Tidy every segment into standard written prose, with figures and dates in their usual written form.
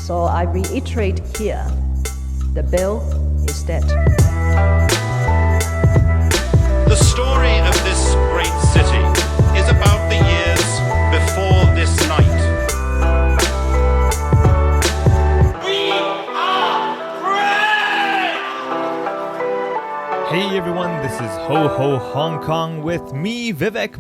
So I reiterate here, the bill is dead. The story of this great city is about the years before this night. We are free! Hey everyone, this is Ho Ho Hong Kong with me, Vivek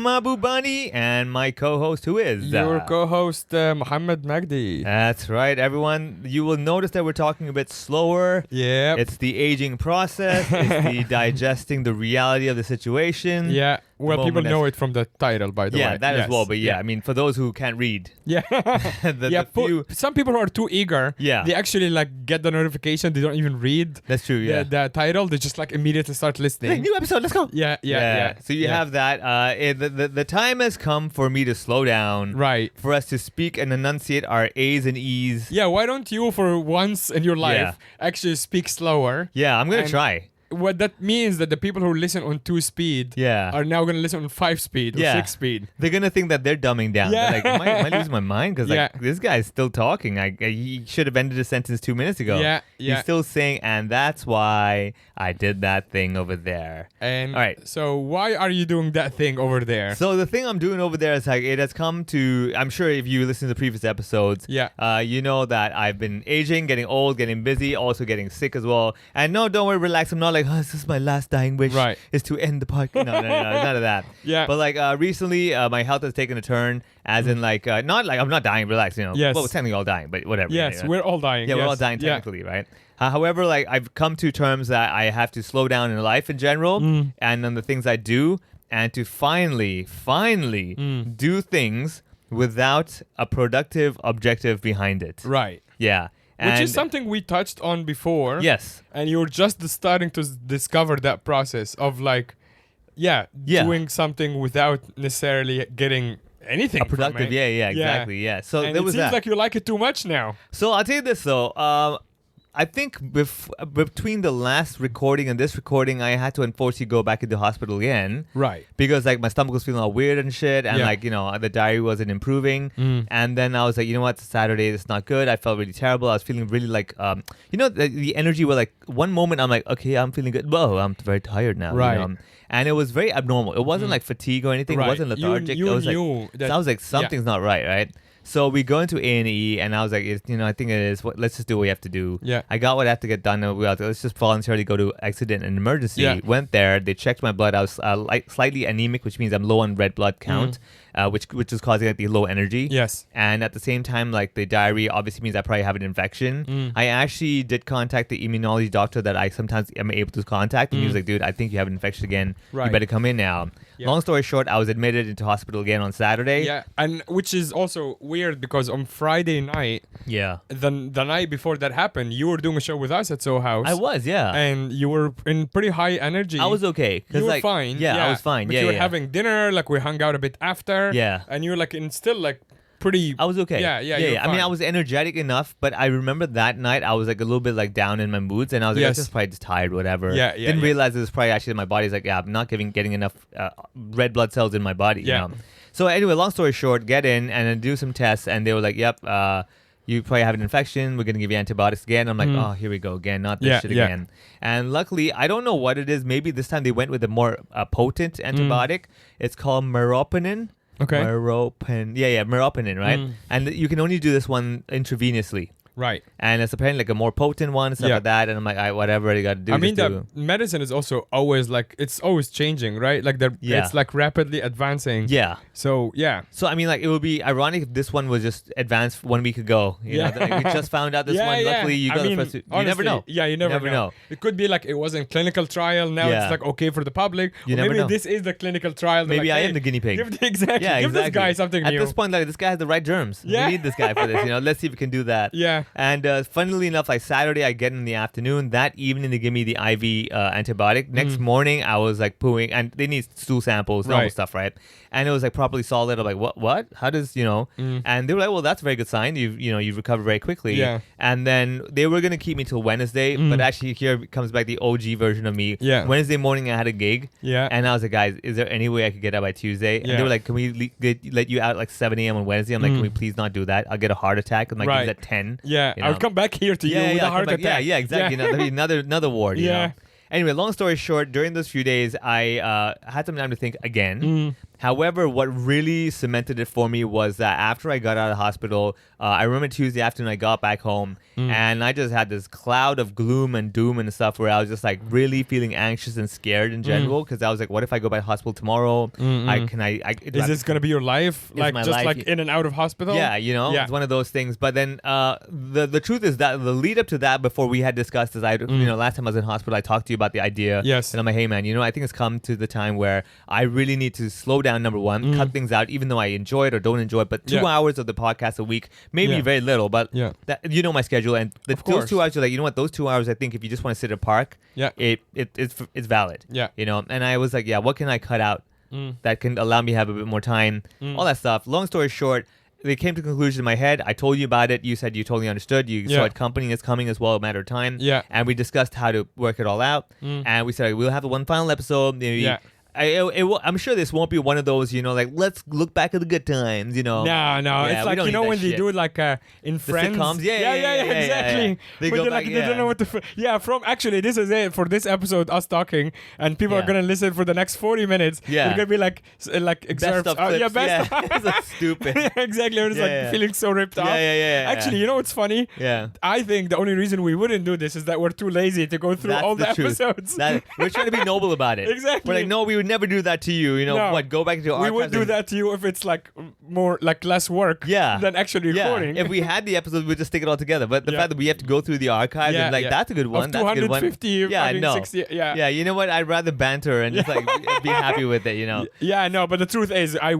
Mabubani, and my co-host who is... Your co-host, Mohammed Magdi. That's right, everyone. You will notice that we're talking a bit slower. Yeah. It's the aging process. It's the digesting the reality of the situation. Yeah. Well, people know it from the title, by the way. Yeah, that as well. But I mean, for those who can't read. Yeah. Some people who are too eager, they actually like get the notification. They don't even read. That's true, yeah. The title, they just like immediately start listening. Hey, new episode, let's go. Yeah. So you have that. The time has come for me to slow down. Right. For us to speak and enunciate our A's and E's. Yeah, why don't you, for once in your life, actually speak slower? Yeah, I'm going to try. What that means that the people who listen on 2 speed are now going to listen on 5 speed or 6 speed. They're going to think that they're dumbing down. Yeah. They're like, am I losing my mind? Because this guy's still talking. He should have ended his sentence 2 minutes ago. Yeah. He's still saying, and that's why I did that thing over there. And all right. So why are you doing that thing over there? So the thing I'm doing over there is like, it has come to, I'm sure if you listen to the previous episodes, you know that I've been aging, getting old, getting busy, also getting sick as well. And no, don't worry, relax. I'm not like, oh, this is my last dying wish is to end the podcast. No, none of that. Yeah. But like recently, my health has taken a turn, as in like, not like I'm not dying, relax, you know. Yes. Well, we're technically all dying, but whatever. Yes, we're all dying. Yeah, we're all dying technically, right? However, like I've come to terms that I have to slow down in life in general and on the things I do, and to finally do things without a productive objective behind it. Right. Yeah. Which is something we touched on before. Yes. And you're just starting to discover that process of like, doing something without necessarily getting anything a productive, from it. exactly. So and there it was seems that. like you like it too much now. So I'll tell you this though. I think between the last recording and this recording, I had to unfortunately go back into hospital again. Right. Because like my stomach was feeling all weird and shit, and like, you know, the diary wasn't improving. And then I was like, you know what, it's Saturday, it's not good. I felt really terrible. I was feeling really like, you know, the energy where like one moment I'm like, okay, I'm feeling good. Whoa, I'm very tired now. Right. You know? And it was very abnormal. It wasn't like fatigue or anything. Right. It wasn't lethargic. You it was knew like, that, so I was like, something's not right? So we go into A&E, and I was like, you know, I think it is. Let's just do what we have to do. Yeah. I got what I have to get done. And we were like, let's just voluntarily go to accident and emergency. Yeah. Went there. They checked my blood. I was slightly anemic, which means I'm low on red blood count, which is causing like the low energy. Yes. And at the same time, like the diarrhea obviously means I probably have an infection. I actually did contact the immunology doctor that I sometimes am able to contact, and he was like, dude, I think you have an infection again. Right. You better come in now. Yeah. Long story short, I was admitted into hospital again on Saturday. Yeah, and which is also weird because on Friday night, the night before that happened, you were doing a show with us at Soho House. I was, and you were in pretty high energy. I was okay. You were like, fine. Yeah, I was fine. But you were having dinner, like we hung out a bit after. Yeah. And you were like still like pretty. I was okay. Yeah. I mean, I was energetic enough, but I remember that night I was like a little bit like down in my moods, and I was like, I'm just probably just tired, whatever. Didn't realize it was probably actually my body's like, I'm not getting enough red blood cells in my body. You know? So anyway, long story short, get in and then do some tests, and they were like, yep, you probably have an infection. We're going to give you antibiotics again. I'm like, oh, here we go again. Not this shit again. And luckily, I don't know what it is. Maybe this time they went with a more potent antibiotic. It's called meropenem. Okay. Meropenem, right? And you can only do this one intravenously. Right. And it's apparently like a more potent one, stuff like that. And I'm like, whatever you got to do. I mean, the medicine is also always like, it's always changing, right? Like it's like rapidly advancing. Yeah. So, So, I mean, like, it would be ironic if this one was just advanced 1 week ago. You know, like, we just found out this one. Luckily, you got the first two. You never know. Yeah, you never know. It could be like it was in clinical trial. Now it's like okay for the public. You never maybe know. This is the clinical trial. Maybe like, I am the guinea pig. Give this guy something new. At this point, like, this guy has the right germs. We need this guy for this. You know, let's see if we can do that. Yeah. And funnily enough, like Saturday, I get in the afternoon. That evening, they give me the IV antibiotic. Next morning, I was like pooing, and they need stool samples, normal stuff, right? And it was like properly solid. I'm like, what? How does, And they were like, well, that's a very good sign. You've recovered very quickly. Yeah. And then they were gonna keep me till Wednesday, but actually here comes back the OG version of me. Yeah. Wednesday morning, I had a gig. Yeah. And I was like, guys, is there any way I could get out by Tuesday? And they were like, can we let you out at like 7 a.m. on Wednesday? I'm like, can we please not do that? I'll get a heart attack. I'm like, it's at 10. Yeah. I'll come back here to you with a heart attack. Yeah, exactly. That'd be another ward. You know? Anyway, long story short, during those few days, I had some time to think again. However, what really cemented it for me was that after I got out of the hospital, I remember Tuesday afternoon, I got back home and I just had this cloud of gloom and doom and stuff where I was just like really feeling anxious and scared in general because I was like, what if I go back to hospital tomorrow? Is this going to be your life? Like just life. Like in and out of hospital? Yeah, it's one of those things. But then the truth is that the lead up to that before we had discussed is last time I was in hospital, I talked to you about the idea. Yes. And I'm like, hey man, I think it's come to the time where I really need to slow down, number one, cut things out, even though I enjoy it or don't enjoy it. But 2 hours of the podcast a week, maybe very little, but that, my schedule. And those 2 hours, you're like, you know what, those 2 hours, I think if you just want to sit at a park, it's valid. Yeah. And I was like, what can I cut out that can allow me to have a bit more time? All that stuff. Long story short, they came to a conclusion in my head. I told you about it. You said you totally understood. You saw it company is coming as well, a matter of time. Yeah. And we discussed how to work it all out. And we said, we'll have one final episode. Maybe I'm sure this won't be one of those, like, let's look back at the good times, No, it's like, when they do it like in Friends. Sitcoms? Exactly. They but go back, back, they don't know what to... actually, this is it for this episode, us talking, and people are going to listen for the next 40 minutes. Yeah. They're going to be like excerpts. Best of clips. Best of... It's like stupid. Exactly. I'm just feeling so ripped off. Actually, you know what's funny? Yeah. I think the only reason we wouldn't do this is that we're too lazy to go through all the episodes. We're trying to be noble about it. Exactly. We're like, no, we would never do that to you. Go back to archives. We would do that to you if it's like more like less work than actually recording. If we had the episodes, we'd just stick it all together. But the fact that we have to go through the archives and that's a good one. Of that's a good one. 250, yeah, no. 60, yeah, you know what? I'd rather banter and just like be happy with it, Yeah, no, but the truth is, I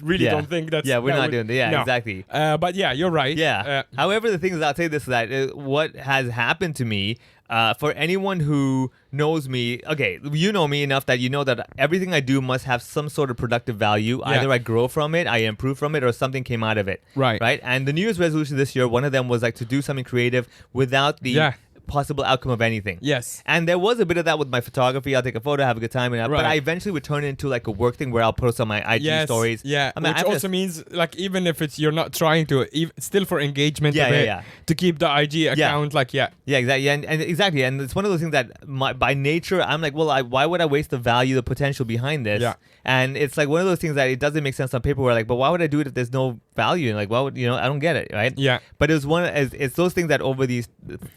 really don't think that's... Yeah, we're not doing that. Yeah, no. Exactly. But yeah, you're right. Yeah. However, the thing is, I'll say this, that what has happened to me, for anyone who knows me, okay, you know me enough that you know that everything I do must have some sort of productive value. Yeah. Either I grow from it, I improve from it, or something came out of it. Right. And the New Year's resolution this year, one of them was like to do something creative without the possible outcome of anything. Yes. And there was a bit of that with my photography. I'll take a photo, have a good time, but I eventually would turn it into like a work thing where I'll post on my IG stories. Yeah. Which also means like even if you're not trying to, still for engagement to keep the IG account Yeah, exactly. And exactly. And it's one of those things that by nature I'm like, well, why would I waste the value, the potential behind this? Yeah. And it's like one of those things that it doesn't make sense on paper. Where like, but why would I do it if there's no value? And like, why would I don't get it, right? Yeah. But it's those things that over these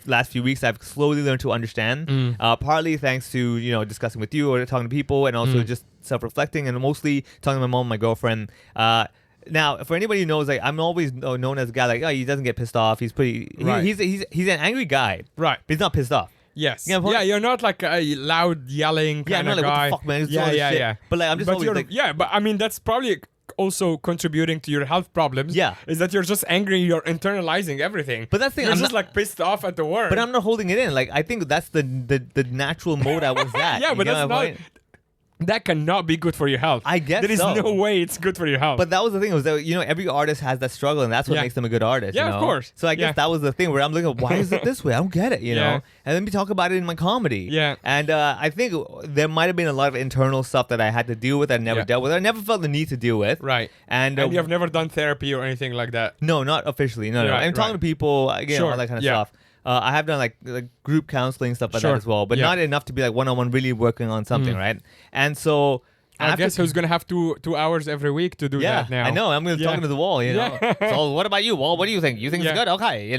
last few weeks I've slowly learned to understand. Partly thanks to discussing with you or talking to people, and also just self-reflecting, and mostly talking to my mom, my girlfriend. Now, for anybody who knows, like I'm always known as a guy like, he doesn't get pissed off. He's pretty. Right. He's an angry guy. Right. But he's not pissed off. Yes. You're not like a loud yelling kind of like, guy. What the fuck, man? Yeah. But like I'm just always like, but I mean that's probably also contributing to your health problems. Yeah. Is that you're just angry, you're internalizing everything. But that's the thing. You're just like pissed off at the world. But I'm not holding it in. Like I think that's the natural mode I was at. Yeah, but that's not... That cannot be good for your health. I guess there is no way it's good for your health. But that was the thing, was that every artist has that struggle, and that's what makes them a good artist. Yeah, of course. So I guess that was the thing where I'm looking, why is it this way? I don't get it, know. And then we talk about it in my comedy. Yeah. And I think there might have been a lot of internal stuff that I had to deal with. I never dealt with. I never felt the need to deal with. Right. And you have never done therapy or anything like that. No, not officially. No. I'm talking to people again, all that kind of stuff. I have done like group counseling stuff like that as well, but not enough to be like one-on-one really working on something, right? And so I guess who's going to have 2 hours every week to do that now. I know. I'm going to talk to the wall, So what about you, Wall? What do you think? You think it's good? Okay, I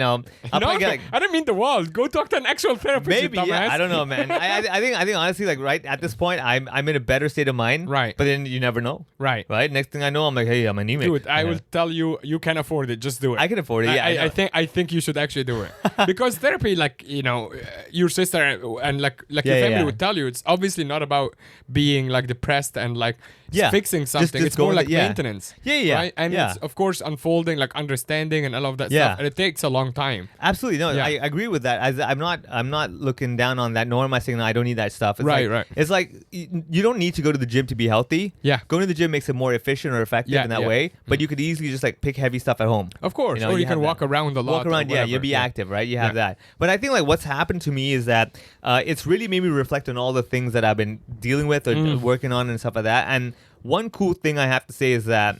don't mean the wall. Go talk to an actual therapist. Maybe, I don't know, man. I think honestly, like right at this point, I'm in a better state of mind. Right. But then you never know. Right. Next thing I know, I'm like, hey, I'm anemic. Dude, I will tell you, you can afford it. Just do it. I can afford it. Yeah. I think you should actually do it because therapy, like your sister and like your family would tell you, it's obviously not about being like depressed and like fixing something. It's more like maintenance. Yeah. Right? And it's, of course, unfolding, like understanding and all of that stuff. And it takes a long time. Absolutely. No, I agree with that. I'm not looking down on that, nor am I saying I don't need that stuff. It's right. It's like you don't need to go to the gym to be healthy. Yeah. Going to the gym makes it more efficient or effective in that way. But you could easily just like pick heavy stuff at home. Of course. Or you can walk around a lot. Walk around, you'll be active, right? You have that. But I think like what's happened to me is that it's really made me reflect on all the things that I've been dealing with or working on and stuff like that. And one cool thing I have to say is that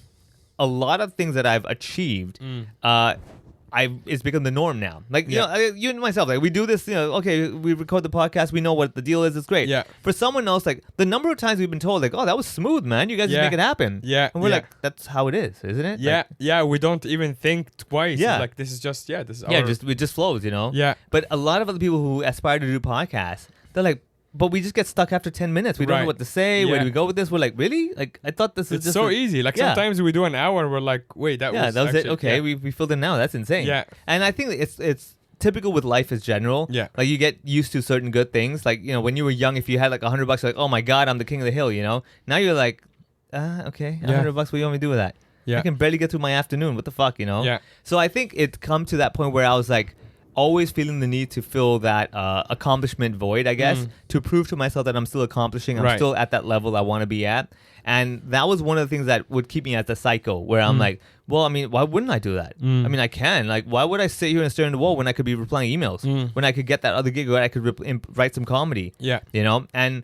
a lot of things that I've achieved, it's become the norm now. Like, you know, you and myself, like we do this, you know, okay, we record the podcast, we know what the deal is, it's great. Yeah. For someone else, like the number of times we've been told, like, oh, that was smooth, man. You guys just make it happen. Yeah. And we're like, that's how it is, isn't it? Yeah. Like, we don't even think twice. Yeah. It's like, this is just, this is it just flows, you know? Yeah. But a lot of other people who aspire to do podcasts, they're like, but we just get stuck after 10 minutes. We don't know what to say. Where do we go with this? We're like, really? Like, I thought this is it's just so easy. Like, sometimes we do an hour and we're like, wait, that was it. Okay, we filled in now. That's insane. Yeah. And I think it's typical with life as general. Yeah. Like, you get used to certain good things. Like, you know, when you were young, if you had like $100, you're like, oh my God, I'm the king of the hill, you know? Now you're like, okay, $100, what do you want me to do with that? Yeah. I can barely get through my afternoon. What the fuck, you know? Yeah. So I think it come to that point where I was like, always feeling the need to fill that accomplishment void, I guess, to prove to myself that I'm still accomplishing. I'm still at that level I want to be at. And that was one of the things that would keep me as a psycho, where I'm like, well, I mean, why wouldn't I do that? I mean, I can. Like, why would I sit here and stare in the wall when I could be replying emails? When I could get that other gig where I could write some comedy? Yeah. You know? And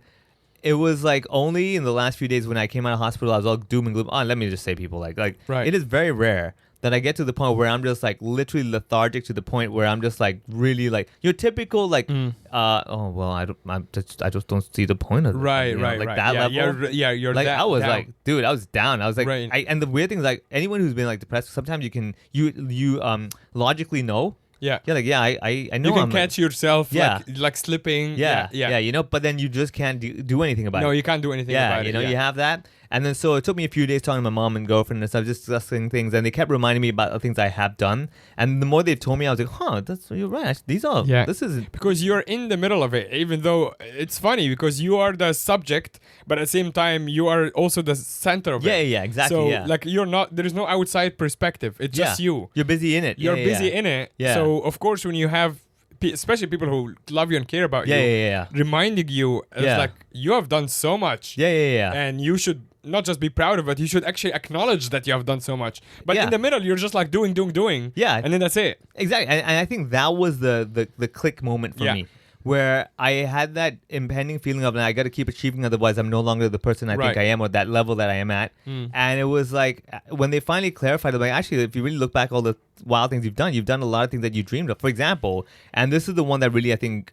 it was like only in the last few days when I came out of hospital, I was all doom and gloom. Oh, let me just say, people, like it is very rare that I get to the point where I'm just like literally lethargic, to the point where I'm just like really like your typical like I just don't see the point of it. Right. That level. You're like that I was down. like, dude, I was down. I was like, and the weird thing is like anyone who's been like depressed, sometimes you logically know. Yeah. Yeah, like I know. You can I'm catch yourself like slipping. Yeah, you know, but then you just can't do anything about it. No, you can't do anything about it. You know, you have that. And then so it took me a few days talking to my mom and girlfriend and stuff, just discussing things, and they kept reminding me about the things I have done. And the more they've told me, I was like, you're right. Actually, this isn't. Because you're in the middle of it, even though it's funny because you are the subject, but at the same time, you are also the center of it. Yeah, exactly. So like there is no outside perspective. It's just you. You're busy in it. You're busy in it. Yeah. So of course, when you have especially people who love you and care about you, reminding you, it's like you have done so much. Yeah. And you should not just be proud of it, you should actually acknowledge that you have done so much. But in the middle, you're just like doing. Yeah. And then that's it. Exactly. And I think that was the click moment for me, where I had that impending feeling of, I got to keep achieving, otherwise I'm no longer the person I think I am, or that level that I am at. And it was like, when they finally clarified, like, actually, if you really look back all the wild things you've done a lot of things that you dreamed of. For example, and this is the one that really I think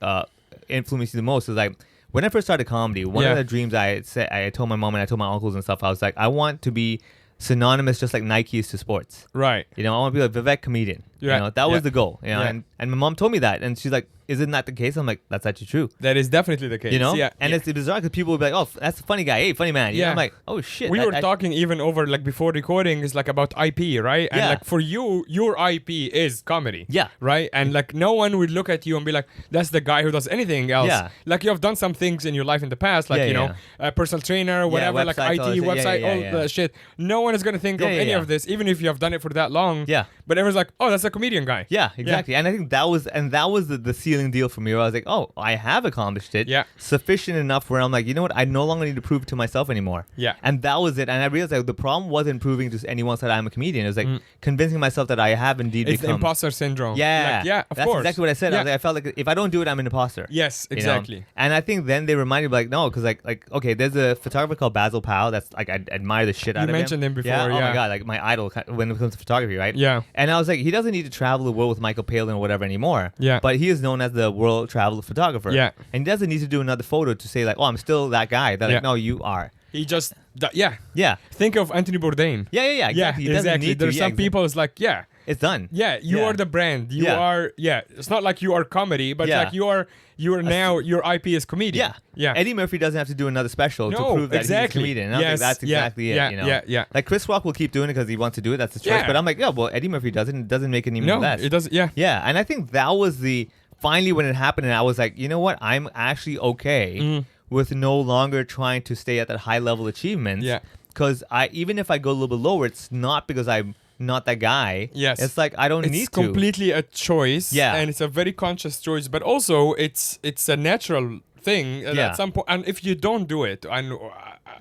influenced me the most, is like, when I first started comedy, one of the dreams I told my mom and I told my uncles and stuff, I was like, I want to be synonymous just like Nike is to sports. Right. You know, I want to be like Vivek comedian. Yeah. You know, that was the goal. You know, and my mom told me that, and she's like, isn't that the case? I'm like, that's actually true. That is definitely the case. You know? And it's bizarre because people will be like, oh, that's a funny guy. Hey, funny man. You know? I'm like, oh, shit. We were talking even over, like, before recording, is like about IP, right? And like, for you, your IP is comedy. Yeah. Right? And like, no one would look at you and be like, that's the guy who does anything else. Yeah. Like, you have done some things in your life in the past, like, you know, a personal trainer, whatever, like IT, website, all the shit. No one is going to think of any of this, even if you have done it for that long. Yeah. But everyone's like, oh, that's a comedian guy. Yeah, exactly. And I think that was the sealing deal for me, where I was like, oh, I have accomplished it. Yeah. Sufficient enough where I'm like, you know what? I no longer need to prove it to myself anymore. Yeah. And that was it. And I realized that the problem wasn't proving to anyone that I'm a comedian. It was like convincing myself that I have indeed become. It's the imposter syndrome. Yeah. Like, of That's course. exactly what I said. Yeah. I felt like if I don't do it, I'm an imposter. Yes, exactly. You know? And I think then they reminded me, like, no, because like, okay, there's a photographer called Basil Powell that's like, I admire the shit out of him. You mentioned him before, Oh my God, like my idol when it comes to photography, right? Yeah. And I was like, he doesn't need to travel the world with Michael Palin or whatever anymore. Yeah. But he is known as the world travel photographer. Yeah. And he doesn't need to do another photo to say like, oh, I'm still that guy. They're like, no, you are. He just, Yeah. Think of Anthony Bourdain. Yeah, exactly. He doesn't need to. There's some people it's like, it's done. Yeah, you are the brand. You are, it's not like you are comedy, but like you are now, your IP is comedian. Yeah. Eddie Murphy doesn't have to do another special to prove that he's a comedian. And I think that's exactly it. You know? Yeah. Like Chris Rock will keep doing it because he wants to do it. That's his choice. But I'm like, well, Eddie Murphy doesn't make it any more less. It doesn't. Yeah. Yeah, and I think that was finally when it happened, and I was like, you know what? I'm actually okay with no longer trying to stay at that high level achievements. Yeah. because even if I go a little bit lower, it's not because I'm not that guy. Yes. It's like I don't need to. It's completely a choice. Yeah. And it's a very conscious choice, but also it's a natural thing at some point. And if you don't do it, and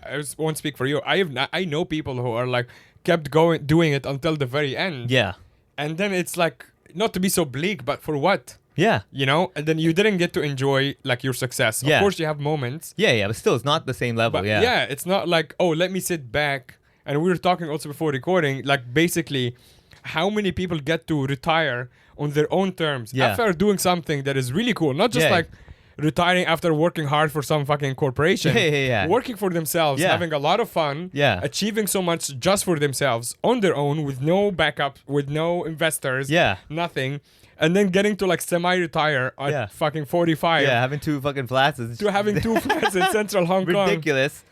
I won't speak for you, I know people who are like kept doing it until the very end. Yeah. And then it's like, not to be so bleak, but for what? Yeah. You know, and then you didn't get to enjoy like your success. Yeah. Of course you have moments. Yeah, but still it's not the same level. But yeah. It's not like, oh, let me sit back. And we were talking also before recording, like basically how many people get to retire on their own terms after doing something that is really cool. Not just like retiring after working hard for some fucking corporation. Working for themselves, having a lot of fun, achieving so much just for themselves on their own with no backup, with no investors, nothing. And then getting to like semi-retire at fucking 45. Yeah, having 2 fucking flats. To having 2 flats in central Hong Kong. Ridiculous.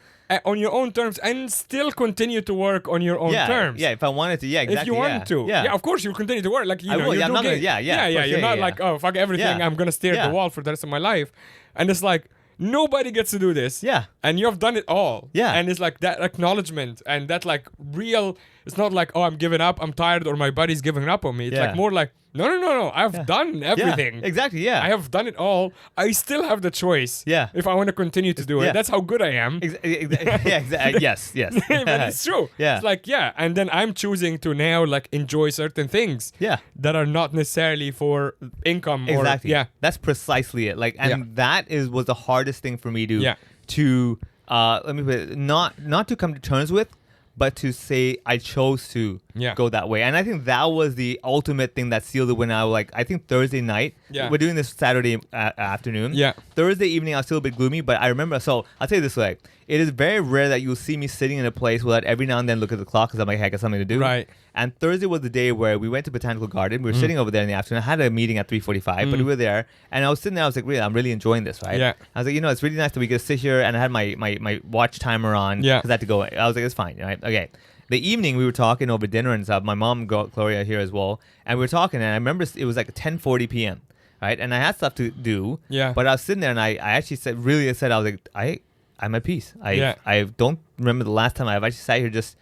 On your own terms, and still continue to work on your own terms. Yeah, if I wanted to, exactly. If you wanted to. Yeah, of course you'll continue to work. Like, you know, will, you're I'm not gonna, You're not like, oh, fuck everything, I'm gonna stare at the wall for the rest of my life. And it's like, nobody gets to do this. Yeah. And you have done it all. Yeah. And it's like that acknowledgement and that like real, it's not like, oh, I'm giving up, I'm tired, or my body's giving up on me. It's like more like, no, I've done everything. Yeah, exactly, I have done it all. I still have the choice. Yeah. If I want to continue to do it. That's how good I am. Exactly. Yes. But it's true. Yeah. It's like, and then I'm choosing to now like enjoy certain things. Yeah. That are not necessarily for income. Exactly. Or, That's precisely it. Like, and that was the hardest thing for me to let me put it, not to come to terms with, but to say I chose to go that way. And I think that was the ultimate thing that sealed it when I was like, I think Thursday night. Yeah. We're doing this Saturday afternoon. Yeah. Thursday evening, I was still a bit gloomy, but I remember, so I'll tell you this way. It is very rare that you'll see me sitting in a place where every now and then look at the clock because I'm like, hey, I got something to do. Right. And Thursday was the day where we went to Botanical Garden. We were sitting over there in the afternoon. I had a meeting at 3:45, but we were there. And I was sitting there. I was like, really, I'm really enjoying this, right? Yeah. I was like, it's really nice that we get to sit here. And I had my watch timer on because I had to go. I was like, it's fine, right? Okay. The evening, we were talking over dinner and stuff. My mom, Gloria, here as well. And we were talking. And I remember it was like 10:40 p.m., right? And I had stuff to do. Yeah. But I was sitting there and I actually said, I was like, I'm at peace. I don't remember the last time I've actually sat here just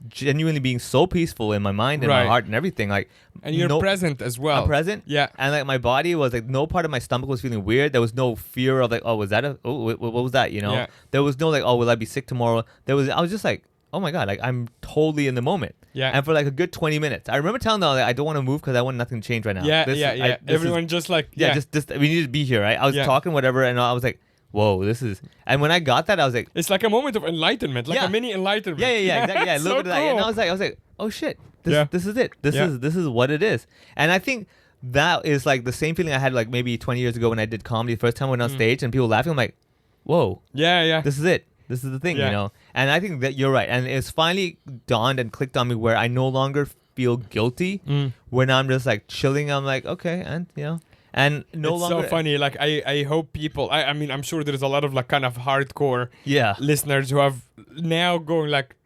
genuinely being so peaceful in my mind and my heart and everything. Like, and you're present as well. I'm present. Yeah. And like my body was like, no part of my stomach was feeling weird. There was no fear of like, oh, was that what was that? You know? Yeah. There was no like, oh, will I be sick tomorrow? I was just like, oh my God, like I'm totally in the moment. Yeah. And for like a good 20 minutes. I remember telling them, like, I don't want to move because I want nothing to change right now. Yeah. Everyone just like, just we need to be here, right? I was talking whatever and I was like, whoa, this is... And when I got that, I was like... It's like a moment of enlightenment, like a mini enlightenment. Yeah, exactly. Yeah, a little bit of that. And I was like, oh shit, this is it. This is what it is. And I think that is like the same feeling I had like maybe 20 years ago when I did comedy the first time I went on stage and people laughing. I'm like, whoa. Yeah. This is it. This is the thing, you know? And I think that you're right. And it's finally dawned and clicked on me where I no longer feel guilty when I'm just like chilling. I'm like, okay, and you know... And no it's longer... so funny. Like I hope people. I mean, I'm sure there's a lot of like kind of hardcore listeners who have now going like,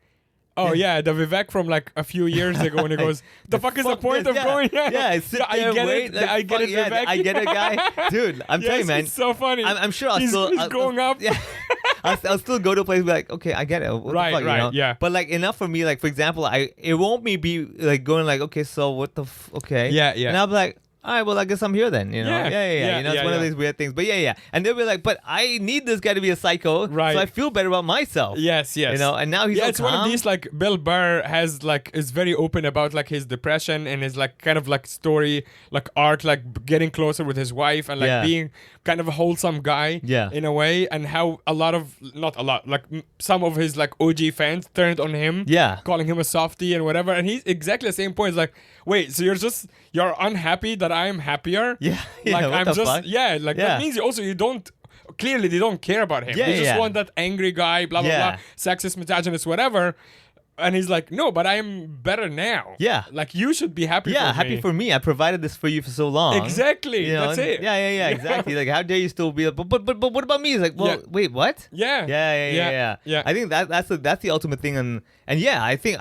oh yeah, the Vivek from like a few years ago when he goes, the fuck is the point of going? I get it. I get it, Vivek. I get it, guy. Dude, I'm telling you, man. It's so funny. I'm sure he's going up. Yeah. I'll still go to a place and be like, okay, I get it. What the fuck, you know? Yeah. But like enough for me, like for example, it won't be like going like, okay, so what the okay. Yeah. And I'll be like, all right, well, I guess I'm here then, you know? Yeah. You know, it's one of these weird things. But yeah. And they'll be like, but I need this guy to be a psycho, so I feel better about myself. Yes. You know, and now he's it's calm. one of these, like, Bill Burr is very open about, like, his depression and his, like, kind of, like, story, like, arc, like, getting closer with his wife and, like, being kind of a wholesome guy in a way, and how some of his, like, OG fans turned on him, calling him a softie and whatever, and he's exactly the same point. It's like, wait, so you're unhappy that I'm happier? Yeah. Like I'm just fuck? that means you don't clearly they don't care about him. They just want that angry guy, blah blah blah, sexist, misogynist, whatever. And he's like, no, but I am better now. Yeah. Like, you should be happy for me. Yeah, happy for me. I provided this for you for so long. Exactly. You know, that's it. Yeah, exactly. Like, how dare you still be like, but what about me? It's like, well, wait, what? Yeah. Yeah. I think that's the ultimate thing. And yeah, I think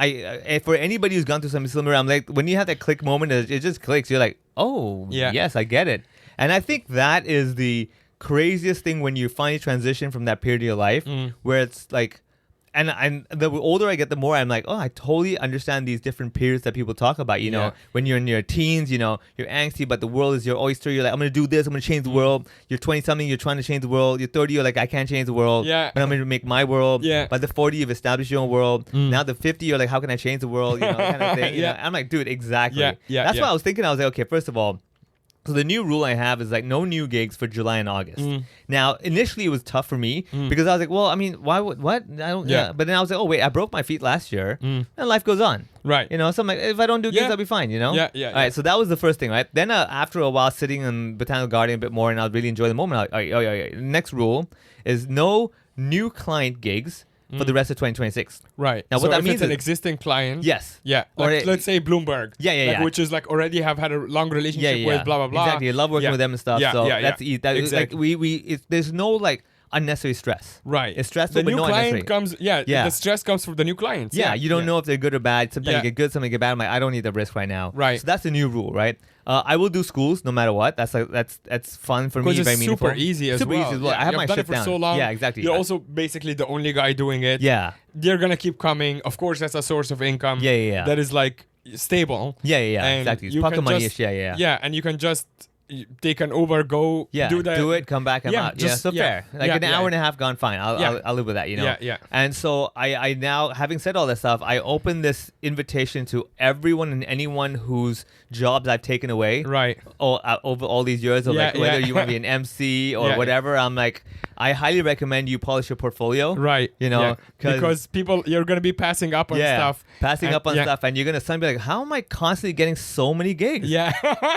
for anybody who's gone through something similar, I'm like, when you have that click moment, it just clicks. You're like, oh, yes, I get it. And I think that is the craziest thing when you finally transition from that period of your life where it's like, and the older I get, the more I'm like, oh, I totally understand these different periods that people talk about. You know, when you're in your teens, you know, you're angsty, but the world is your oyster. You're like, I'm gonna do this. I'm gonna change the world. You're 20-something. You're trying to change the world. You're 30. You're like, I can't change the world. Yeah. But I'm gonna make my world. Yeah. By the 40, you've established your own world. Now the 50, you're like, how can I change the world? You know, kind of thing. You know? I'm like, dude, exactly. That's what I was thinking. I was like, okay, first of all. So the new rule I have is like no new gigs for July and August. Now, initially it was tough for me because I was like, well, I mean, why would, what? I don't, But then I was like, oh, wait, I broke my feet last year and life goes on. Right. You know, so I'm like, if I don't do gigs, I'll be fine, you know? Yeah. All right, so that was the first thing, right? Then after a while sitting in Botanical Garden a bit more and I really enjoy the moment, I was like, all right. Next rule is no new client gigs for the rest of 2026. Right. Now, so what that if means it's an is, existing client. yes. Yeah. Like, let's say Bloomberg. Yeah. Which is like already have had a long relationship with blah, blah, blah. Exactly. I love working with them and stuff. So that's exactly. Like, there's no like unnecessary stress. Right. It's stressful, the but new no client comes, the stress comes from the new clients. Yeah, you don't know if they're good or bad. Sometimes you get good, sometimes you get bad. I'm like, I don't need the risk right now. Right. So that's the new rule, right? I will do schools no matter what. That's fun for me. Because very it's meaningful. Super easy as well. Yeah, I have my done shift it for down. so long. Yeah, exactly. You're also basically the only guy doing it. Yeah. They're gonna keep coming. Of course, that's a source of income. Yeah. That is like stable. Yeah. And Exactly. It's you pocket can money-ish. just, Yeah. Yeah, and you can just take an Uber, go do it, come back, I'm out. So fair. Like an hour and a half gone, fine. I'll live with that, you know? Yeah. And so I now, having said all that stuff, I open this invitation to everyone and anyone whose jobs I've taken away. Right. Over all these years of like whether you want to be an MC or whatever, I'm like, I highly recommend you polish your portfolio. Right. You know? Because you're going to be passing up on stuff. Passing up on stuff, and you're going to suddenly be like, how am I constantly getting so many gigs? Yeah.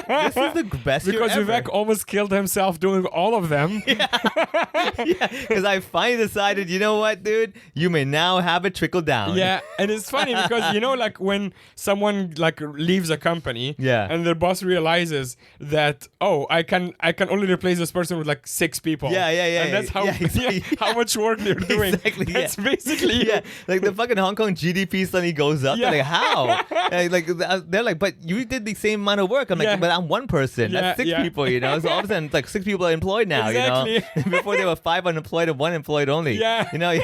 This is the best year because ever. Vivek almost killed himself doing all of them. Because I finally decided, you know what, dude? You may now have it trickle down. Yeah, and it's funny because, you know, like when someone like leaves a company and their boss realizes that, oh, I can only replace this person with like 6 people. Yeah. And that's how much work they're doing. Exactly. That's basically like the fucking Hong Kong GDP suddenly goes up. They're like, how? They're like, but you did the same amount of work. I'm like, but I'm one person. That's 6 people, you know? So all of a sudden, like 6 people are employed now, you know? Before they were 5 unemployed and 1 employed only. Yeah. You know?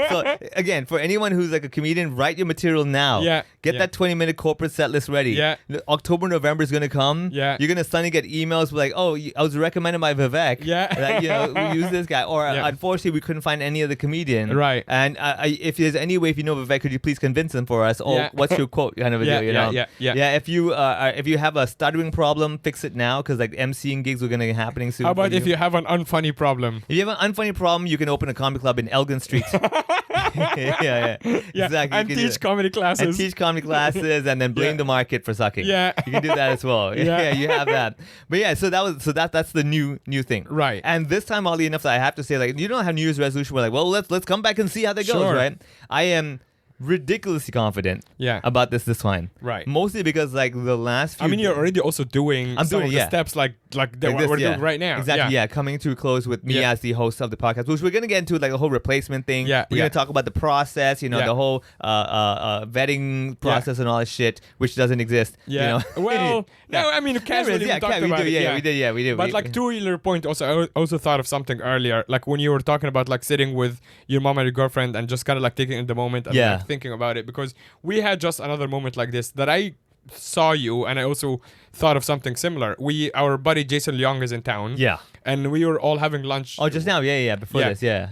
So again, for anyone who's like a comedian, write your material now. Get that 20-minute corporate set list ready. October, November is going to come. You're going to suddenly get emails like, oh, I was recommended by Vivek. That, you know, we use this guy. Or unfortunately, we couldn't find any other comedian. Right. And if there's any way, if you know Vivek, could you please convince him for us? Or what's your quote kind of a deal, you know? If you have a stuttering problem, fix it now because like MCing gigs are going to be happening soon. How about if you have an unfunny problem? If you have an unfunny problem, you can open a comedy club in Elgin Street. Exactly. And teach comedy classes. And then blame the market for sucking. You can do that as well. You have that. But so that's the new thing. Right. And this time, oddly enough, I have to say, like, you don't have New Year's resolution. We're like, well, let's come back and see how that goes, right? I am ridiculously confident about this time. Right. Mostly because like the last few you're already also doing some of the steps like what we're doing right now. Exactly. Coming to a close with me as the host of the podcast, which we're gonna get into like the whole replacement thing. We're gonna talk about the process, you know, the whole vetting process and all that shit, which doesn't exist. You know? Well, no, I mean casually we talked about it. We did. But like to your point, I also thought of something earlier, like when you were talking about like sitting with your mom and your girlfriend and just kind of like taking in the moment and like thinking about it, because we had just another moment like this that I saw you and I also thought of something similar. Our buddy Jason Leong is in town. And we were all having lunch. Oh, just now?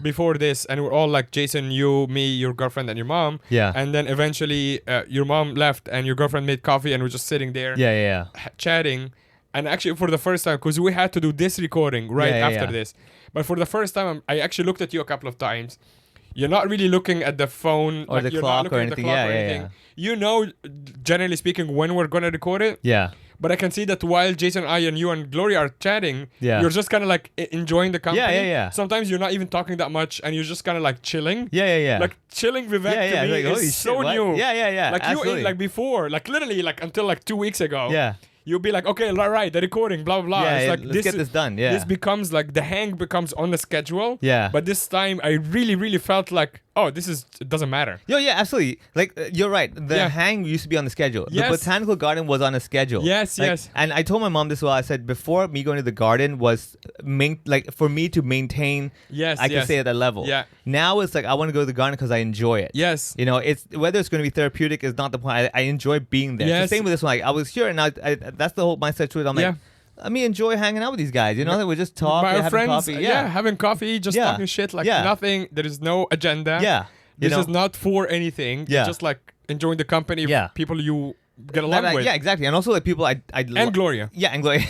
Before this, and we're all like Jason, you, me, your girlfriend, and your mom. And then eventually your mom left and your girlfriend made coffee and we're just sitting there chatting. And actually for the first time, because we had to do this recording after this, but for the first time I actually looked at you a couple of times. You're not really looking at the phone or the clock or anything. You know, generally speaking, when we're going to record it. But I can see that while Jason, I, and you and Gloria are chatting, you're just kind of like enjoying the company. Sometimes you're not even talking that much and you're just kind of like chilling. Like chilling Vivek to me like, is so new. Like Absolutely. You, like before, like literally like until like 2 weeks ago. you'll be like, okay, right, the recording, blah, blah, blah. Yeah, it's like, let's get this done. Yeah. This becomes like, the hang becomes on the schedule. Yeah. But this time, I really, really felt like, oh, it doesn't matter. Yo, yeah, absolutely. Like, you're right. The hang used to be on the schedule. Yes. The botanical garden was on a schedule. Yes, like, yes. And I told my mom this as well. I said, before me going to the garden was, for me to maintain, I can say at that level. Yeah. Now it's like, I want to go to the garden because I enjoy it. Yes. You know, it's whether it's going to be therapeutic is not the point. I enjoy being there. Yes. It's the same with this one. Like, I was here, and that's the whole mindset to it. I'm like, let me enjoy hanging out with these guys. You know, that we just talk, My having friends, coffee. having coffee, just talking shit, like nothing. There is no agenda. Yeah. This is not for anything. Yeah. It's just like enjoying the company of people you get along with. Yeah, exactly. And also like people I and Gloria. Yeah, and Gloria.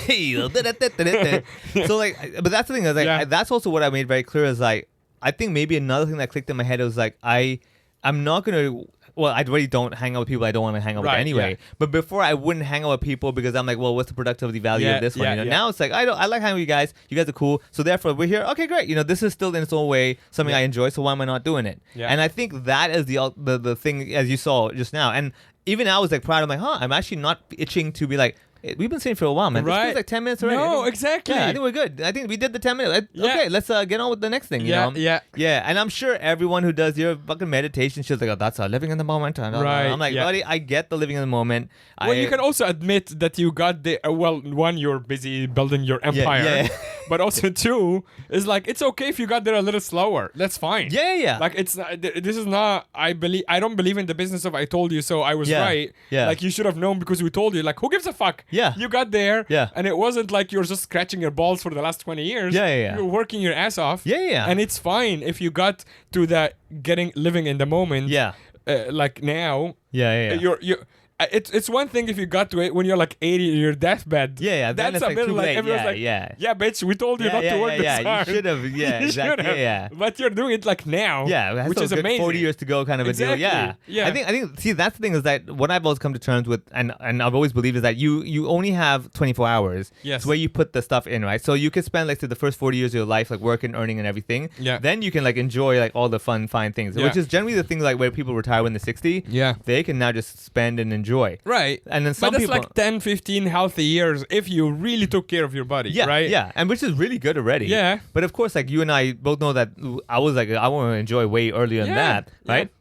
So like, but that's the thing. Is like, that's also what I made very clear. Is like, I think maybe another thing that clicked in my head was like, I'm not gonna. Well, I really don't hang out with people I don't want to hang out with anyway. Yeah. But before, I wouldn't hang out with people because I'm like, well, what's the productivity value of this one? You know? Now it's like, I like hanging with you guys. You guys are cool. So therefore, we're here. Okay, great. You know, this is still in its own way something I enjoy. So why am I not doing it? Yeah. And I think that is the thing, as you saw just now. And even I was like proud. I'm like, I'm actually not itching to be like, we've been saying for a while, man. Right. This feels like 10 minutes already. No, exactly. Yeah, I think we're good. I think we did the 10 minutes. Okay, let's get on with the next thing, you know? Yeah. Yeah, and I'm sure everyone who does your fucking meditation shit's like, oh, that's living in the moment. Right. I'm like, buddy, I get the living in the moment. Well, you can also admit that you got the... one, you're busy building your empire. Yeah. But also, two, is like, it's okay if you got there a little slower. That's fine. Yeah. Like, it's this is not... I don't believe in the business of I told you, so I was right. Yeah. Like, you should have known because we told you. Like, who gives a fuck? Yeah. You got there. Yeah. And it wasn't like you're just scratching your balls for the last 20 years. Yeah. You're working your ass off. Yeah. And it's fine if you got to that living in the moment. Yeah. Like now. Yeah. You're it's one thing if you got to it when you're like 80 in your deathbed. Yeah. That's a bit like everyone's like, yeah, bitch, we told you not to work this hard. Yeah, you should have. Yeah, exactly. Yeah. But you're doing it like now. Yeah, which is amazing. 40 years to go, kind of a deal. Yeah. I think. See, that's the thing is that what I've always come to terms with, and I've always believed is that you only have 24 hours. Yes. It's where you put the stuff in, right? So you can spend like the first 40 years of your life like working, earning, and everything. Yeah. Then you can like enjoy like all the fun things, which is generally the thing like where people retire when they're 60. Yeah. They can now just spend and enjoy. Right. And then some people, like 10, 15 healthy years if you really took care of your body, right? Yeah, and which is really good already. Yeah. But of course, like you and I both know that I was like, I want to enjoy way earlier than that, right?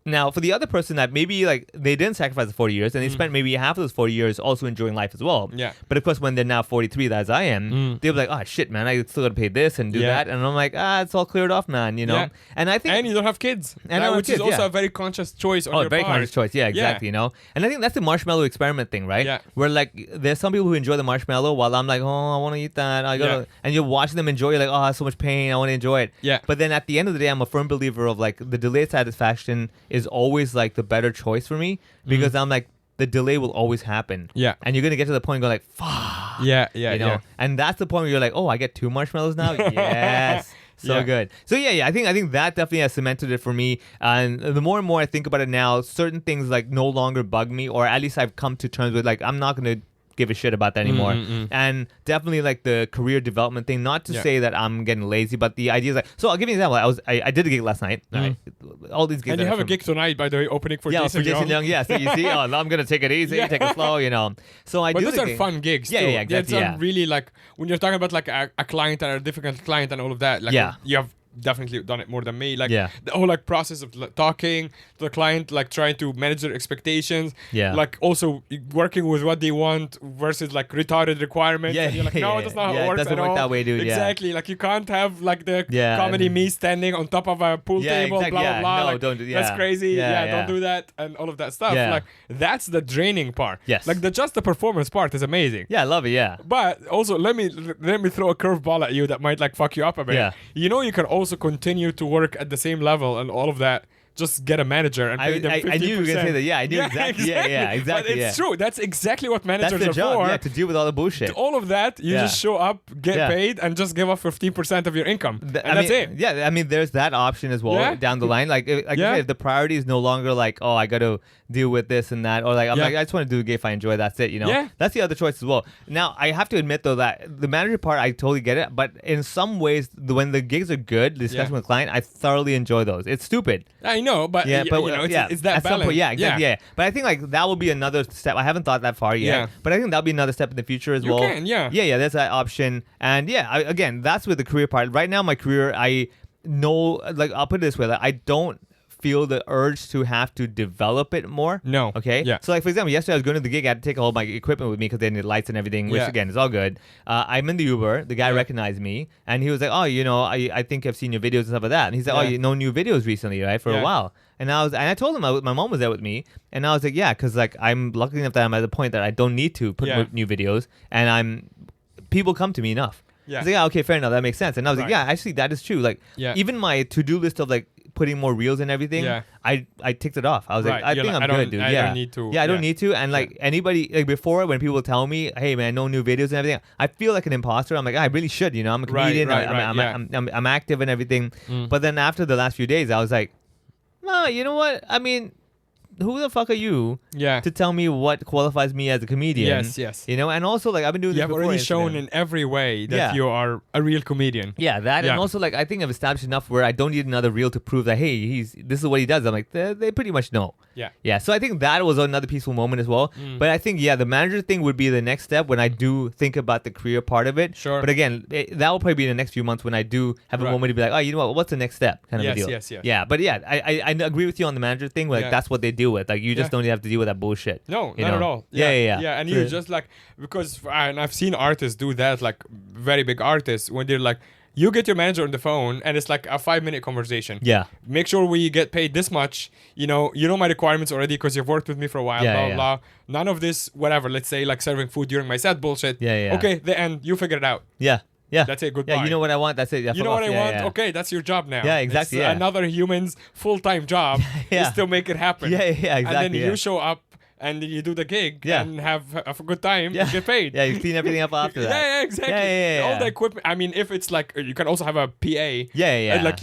Now, for the other person that maybe like they didn't sacrifice the 40 years and they spent maybe half of those 40 years also enjoying life as well. Yeah. But of course, when they're now 43, as I am, they'll be like, oh shit, man, I still got to pay this and do that. And I'm like, it's all cleared off, man, you know? Yeah. And I think... And you don't have kids. And which is also a very conscious choice on your part. Oh, very conscious choice. Yeah, exactly, you know? And I think that's the marshmallow experiment thing, right? Yeah. Where like, there's some people who enjoy the marshmallow while I'm like, oh, I want to eat that. I gotta... And you're watching them enjoy, you're like, oh, so much pain, I want to enjoy it. Yeah. But then at the end of the day, I'm a firm believer of like, the delayed satisfaction is always like the better choice for me because I'm like, the delay will always happen. Yeah. And you're going to get to the point and go like, fuck. Yeah. You know? And that's the point where you're like, oh, I get 2 marshmallows now? Yes. So good. So yeah. I think that definitely has cemented it for me. And the more and more I think about it now, certain things like no longer bug me, or at least I've come to terms with like, I'm not going to give a shit about that anymore. And definitely like the career development thing, not to say that I'm getting lazy, but the idea is like, so I'll give you an example. I did a gig last night. Right? All these gigs. And you have a gig tonight, by the way, opening for Jason Young. Yeah, so you see, I'm going to take it easy, take it slow, you know. So but those are fun gigs too. Yeah, exactly. It's really like, when you're talking about like a client and a difficult client and all of that, like you have definitely done it more than me. Like the whole like process of talking to the client, like trying to manage their expectations. Yeah. Like also working with what they want versus like retarded requirements. Yeah. And you're like, no, that's not how it works. It doesn't work that way, dude. Exactly. Like you can't have like the comedy me standing on top of a pool table, blah blah blah. No, like, don't do that's crazy. Don't do that and all of that stuff. Like that's the draining part. Yes. Like just the performance part is amazing. Yeah, I love it. Yeah. But also let me throw a curveball at you that might like fuck you up a bit. Yeah. You know, you can also continue to work at the same level and all of that. Just get a manager and pay them 50%. I knew you were going to say that. Yeah, I knew exactly. Yeah, exactly. But it's true. That's exactly what managers that's their are job, for. Yeah, to deal with all the bullshit. All of that, you just show up, get paid, and just give up 15% of your income. That's it. Yeah, I mean, there's that option as well down the line. Like you said, if the priority is no longer like, oh, I got to deal with this and that, or like, I'm like, I just want to do a gig if I enjoy, that's it, you know? Yeah. That's the other choice as well. Now, I have to admit, though, that the manager part, I totally get it, but in some ways, when the gigs are good, the discussion with the client, I thoroughly enjoy those. It's stupid. You I know, but it's that at balance. Some point, yeah, exactly, yeah. But I think like that will be another step. I haven't thought that far yet. Yeah. But I think that'll be another step in the future as well. Yeah. There's that option, and again, that's with the career part. Right now, my career, I know, like I'll put it this way, like I don't feel the urge to have to develop it more. No. Okay? Yeah. So like, for example, yesterday I was going to the gig. I had to take all my equipment with me because they needed lights and everything, which again is all good. I'm in the Uber. The guy recognized me and he was like, oh, I think I've seen your videos and stuff like that. And he's like, oh, no new videos recently, right? For a while. And I told him my mom was there with me. And I was like, yeah, because like I'm lucky enough that I'm at the point that I don't need to put new videos. And people come to me enough. Yeah. I was like, okay, fair enough. That makes sense. And I was like, yeah, actually, that is true. Like, even my to-do list of like putting more reels and everything, I ticked it off. I was like, I think I'm good, dude. I don't need to. Yeah, I don't need to. And like anybody, like before, when people tell me, hey, man, no new videos and everything, I feel like an imposter. I'm like, I really should. I'm a comedian. I'm active and everything. But then after the last few days, I was like, no, you know what? I mean, who the fuck are you to tell me what qualifies me as a comedian? Yes. And also like I've been doing this before. You have already shown in every way that you are a real comedian. Yeah, that and also like I think I've established enough where I don't need another reel to prove that hey, this is what he does. I'm like they pretty much know. Yeah. So I think that was another peaceful moment as well. But I think the manager thing would be the next step when I do think about the career part of it. Sure. But again, that will probably be in the next few months when I do have a moment to be like, oh, you know what? What's the next step? Kind of a deal. Yes. Yeah, but I agree with you on the manager thing. Like that's what they deal with. Like you just don't have to deal with that bullshit. No, not at all. Yeah, and you just like because and I've seen artists do that, like very big artists, when they're like, you get your manager on the phone and it's like a 5-minute conversation. Yeah. Make sure we get paid this much. You know my requirements already because you've worked with me for a while. Blah blah. None of this, whatever. Let's say like serving food during my set bullshit. Yeah. Okay, the end. You figure it out. Yeah. That's it. Goodbye. Yeah, you know what I want. That's it. You know what I want. Okay, that's your job now. Yeah, exactly. It's another human's full-time job is to make it happen. Yeah, exactly. And then you show up and you do the gig and have a good time and get paid. Yeah, you clean everything up after that. Yeah, exactly. Yeah. All the equipment. I mean, if it's like, you can also have a PA. Yeah. And like,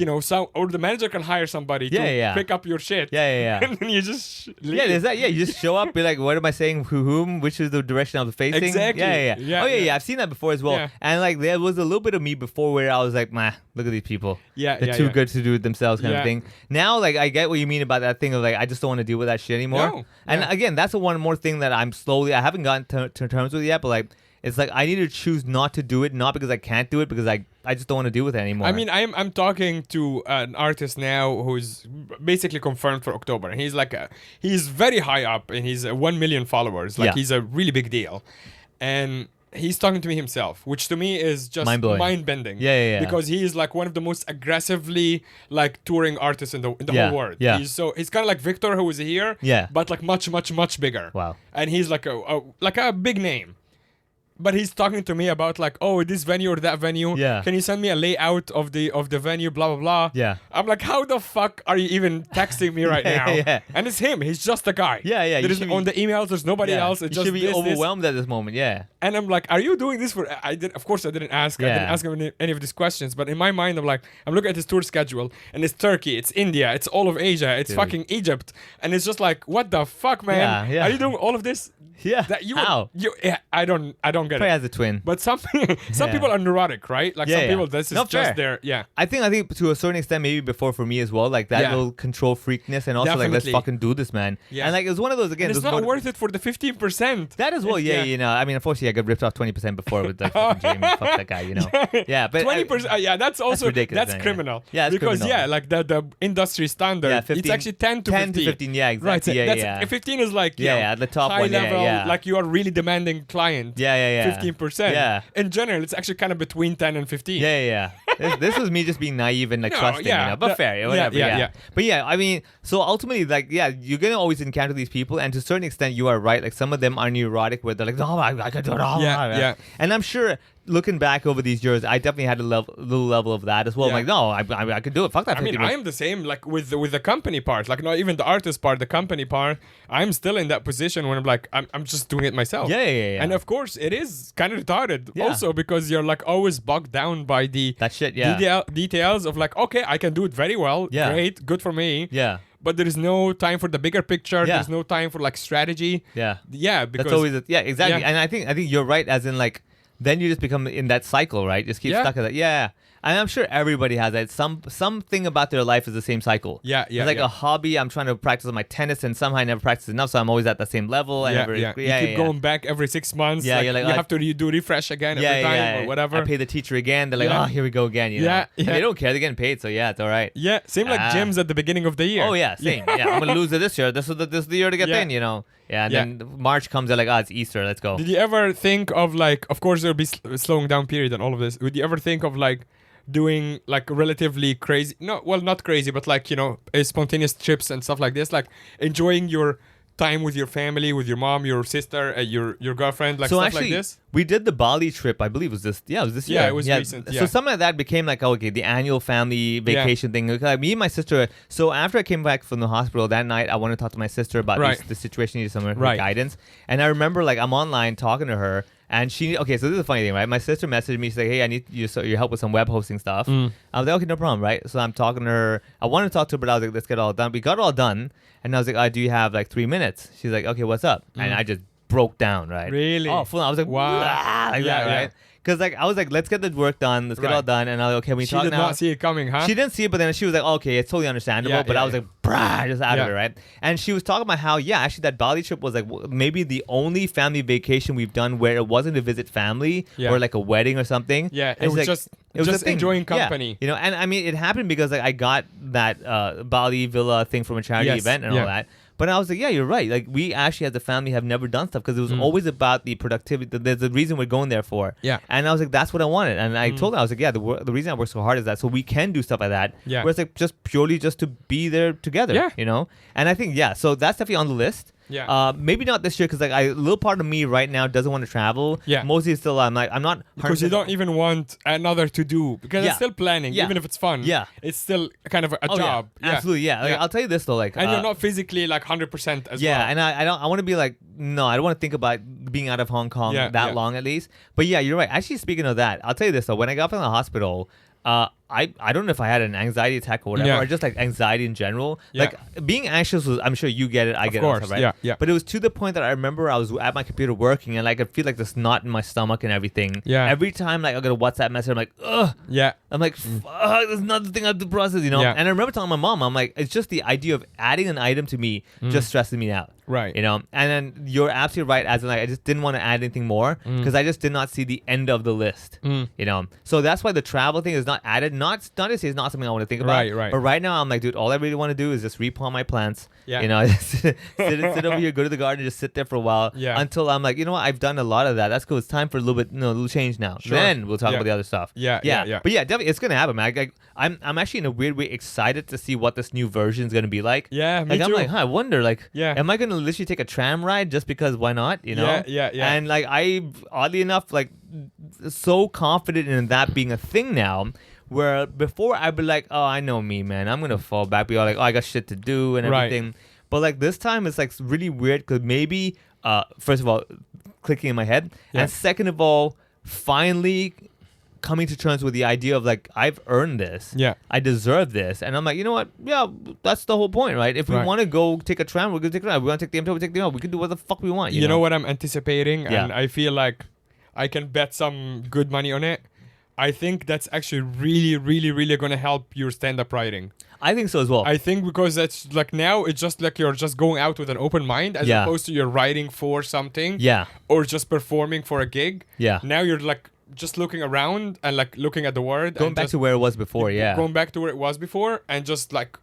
or the manager can hire somebody to pick up your shit. Yeah. And then you just leave. Yeah, there's that. Yeah, you just show up, be like, what am I saying? Whom? Which is the direction I was facing? Exactly. Yeah. Oh, yeah. I've seen that before as well. Yeah. And like, there was a little bit of me before where I was like, look at these people. They're too good to do it themselves kind of thing. Now, like, I get what you mean about that thing of like, I just don't want to deal with that shit anymore. No. And again, that's the one more thing that I haven't gotten to terms with yet, but like, it's like I need to choose not to do it, not because I can't do it, because I just don't want to deal with it anymore. I mean, I'm talking to an artist now who's basically confirmed for October. And he's very high up and he's 1 million followers. Like he's a really big deal. And he's talking to me himself, which to me is just mind-bending. Yeah. Because he is like one of the most aggressively like touring artists in the whole world. Yeah. He's kind of like Victor, who was here. Yeah. But like much, much, much bigger. Wow. And he's like a big name. But he's talking to me about like, oh, this venue or that venue. Yeah. Can you send me a layout of the venue? Blah blah blah. Yeah. I'm like, how the fuck are you even texting me right now? Yeah. And it's him. He's just a guy. Yeah. There is on the emails. There's nobody else. It's you just should be overwhelmed at this moment. Yeah. And I'm like, are you doing this for? Of course, I didn't ask. I didn't ask him any of these questions. But in my mind, I'm looking at his tour schedule, and it's Turkey, it's India, it's all of Asia, it's fucking Egypt, and it's just like, what the fuck, man? Yeah. Are you doing all of this? Yeah. How? I don't get Probably it. as a twin. But some people are neurotic, right? Like some people, this is just their I think to a certain extent, maybe before for me as well, like that little control freakness, and also like let's fucking do this, man. Yeah. And like it was one of those again. And it's not worth it for the 15%. That as well, I mean, unfortunately, I got ripped off 20% before with like fucking Jamie. Fuck that guy, Yeah, but 20%. That's also ridiculous. That's criminal. Yeah, because criminal. Like the industry standard, 15, it's actually 10 to 15. 10 to 15. Yeah, exactly. Right. 15 is like the top high one. level. Yeah. Like you are really demanding client. Yeah. 15%. Yeah. In general, it's actually kind of between 10 and 15. Yeah. This was me just being naive and like trusting, but fair, whatever. Yeah. But I mean, so ultimately, like, you're gonna always encounter these people, and to a certain extent, you are right. Like, some of them are neurotic, where they're like, "Oh, I can do it all." Yeah. And I'm sure, looking back over these years, I definitely had a little level of that as well. I'm like, no, I could do it. Fuck that. I mean, I am the same. Like with the company part, like not even the artist part, the company part. I'm still in that position when I'm like, I'm just doing it myself. Yeah. And of course, it is kind of retarded. Also, because you're like always bogged down by that shit. Details of like, okay, I can do it very well. Yeah. Great, good for me. Yeah. But there is no time for the bigger picture. There's no time for like strategy. Yeah. Yeah. Because that's always exactly. And I think you're right. As in like, then you just become in that cycle, right? Just keep stuck in that. Yeah. And I'm sure everybody has that. Something about their life is the same cycle. Yeah. It's like a hobby. I'm trying to practice my tennis, and somehow I never practice enough, so I'm always at the same level. You keep going back every 6 months. Yeah, you have to do refresh again every time or whatever. I pay the teacher again. They're like, oh, here we go again. You know? They don't care. They're getting paid, so it's all right. Yeah, same like gyms at the beginning of the year. Oh yeah, same. Yeah, I'm gonna lose it this year. This is the year to get in. You know. Yeah, and then March comes, they're like, it's Easter, let's go. Did you ever think of like, of course there'll be slowing down period and all of this. Would you ever think of like doing like relatively crazy, not crazy, but like, spontaneous trips and stuff like this, like enjoying your time with your family, with your mom, your sister, your girlfriend, like so stuff actually, like this? We did the Bali trip, I believe it was this year. Yeah, it was recent. So something like that became like, the annual family vacation thing. Like me and my sister, so after I came back from the hospital that night, I wanted to talk to my sister about the situation, needed some guidance. And I remember like I'm online talking to her, and so this is a funny thing, right? My sister messaged me, she's like, hey, I need your help with some web hosting stuff. I was like, okay, no problem, right? So I'm talking to her. I wanted to talk to her, but I was like, let's get it all done. We got it all done. And I was like, do you have like 3 minutes? She's like, okay, what's up? And I just broke down, right? Really? Oh, full. I was like, wow. Like that, right? Because like I was like, let's get the work done, let's get it all done, and I was like, okay, we talk now. She did not see it coming, huh? She didn't see it, but then she was like, okay, it's totally understandable. But I was like, just out of it, right? And she was talking about how, actually that Bali trip was like maybe the only family vacation we've done where it wasn't to visit family or like a wedding or something. Yeah, it was like, just enjoying company. Yeah. And I mean, it happened because like I got that Bali villa thing from a charity event and all that. But I was like, yeah, you're right. Like, we actually as a family have never done stuff because it was always about the productivity. There's a reason we're going there for. Yeah. And I was like, that's what I wanted. And I told her, I was like, yeah, the reason I work so hard is that so we can do stuff like that. Yeah. Where it's like just purely just to be there together. Yeah. You know? And I think, so that's definitely on the list. Yeah. Maybe not this year because like a little part of me right now doesn't want to travel. Yeah. Mostly still I'm not because you don't even want another to do because it's still planning even if it's fun. Yeah. It's still kind of a job. Yeah. Absolutely. Yeah. Like, I'll tell you this though, like and you're not physically like 100% as well. Yeah, and I want to be like I don't want to think about being out of Hong Kong that long at least. But yeah, you're right. Actually, speaking of that, I'll tell you this though. When I got from the hospital, I don't know if I had an anxiety attack or whatever, or just like anxiety in general. Like being anxious was, I'm sure you get it, I get it, right? Yeah. But it was to the point that I remember I was at my computer working and like I feel like this knot in my stomach and everything. Yeah. Every time like I get a WhatsApp message, I'm like, ugh. Yeah. I'm like, fuck, there's another thing I have to process, you know? Yeah. And I remember telling my mom, I'm like, it's just the idea of adding an item to me just stresses me out. Right. You know? And then you're absolutely right, as in like I just didn't want to add anything more because I just did not see the end of the list. You know? So that's why the travel thing is not added. Not to say it's not something I want to think about. Right. But right now I'm like, dude, all I really want to do is just replant my plants. Yeah. You know, sit over here, go to the garden, just sit there for a while until I'm like, you know what, I've done a lot of that. That's cool. It's time for a little change now. Sure. Then we'll talk about the other stuff. Yeah. But yeah, definitely, it's gonna happen, man. I'm actually in a weird way excited to see what this new version is gonna be like. Yeah, me too. I'm like, I wonder, like, am I gonna literally take a tram ride just because why not? You know? Yeah. And like, I oddly enough, like, so confident in that being a thing now. Where before I'd be like, oh, I know me, man. I'm gonna fall back. Be all like, oh, I got shit to do and everything. But like this time, it's like really weird because maybe, first of all, clicking in my head, and second of all, finally coming to terms with the idea of like I've earned this. Yeah, I deserve this, and I'm like, you know what? Yeah, that's the whole point, right? If we want to go take a tram, we're gonna take a tram. We want to take the MT, we take the MT. We can do what the fuck we want. You know what I'm anticipating, and I feel like I can bet some good money on it. I think that's actually really, really, really going to help your stand-up writing. I think so as well. I think because that's like now it's just like you're just going out with an open mind as opposed to you're writing for something. Yeah. Or just performing for a gig. Yeah. Now you're like just looking around and like looking at the world. Going back to where it was before, Going back to where it was before and just like,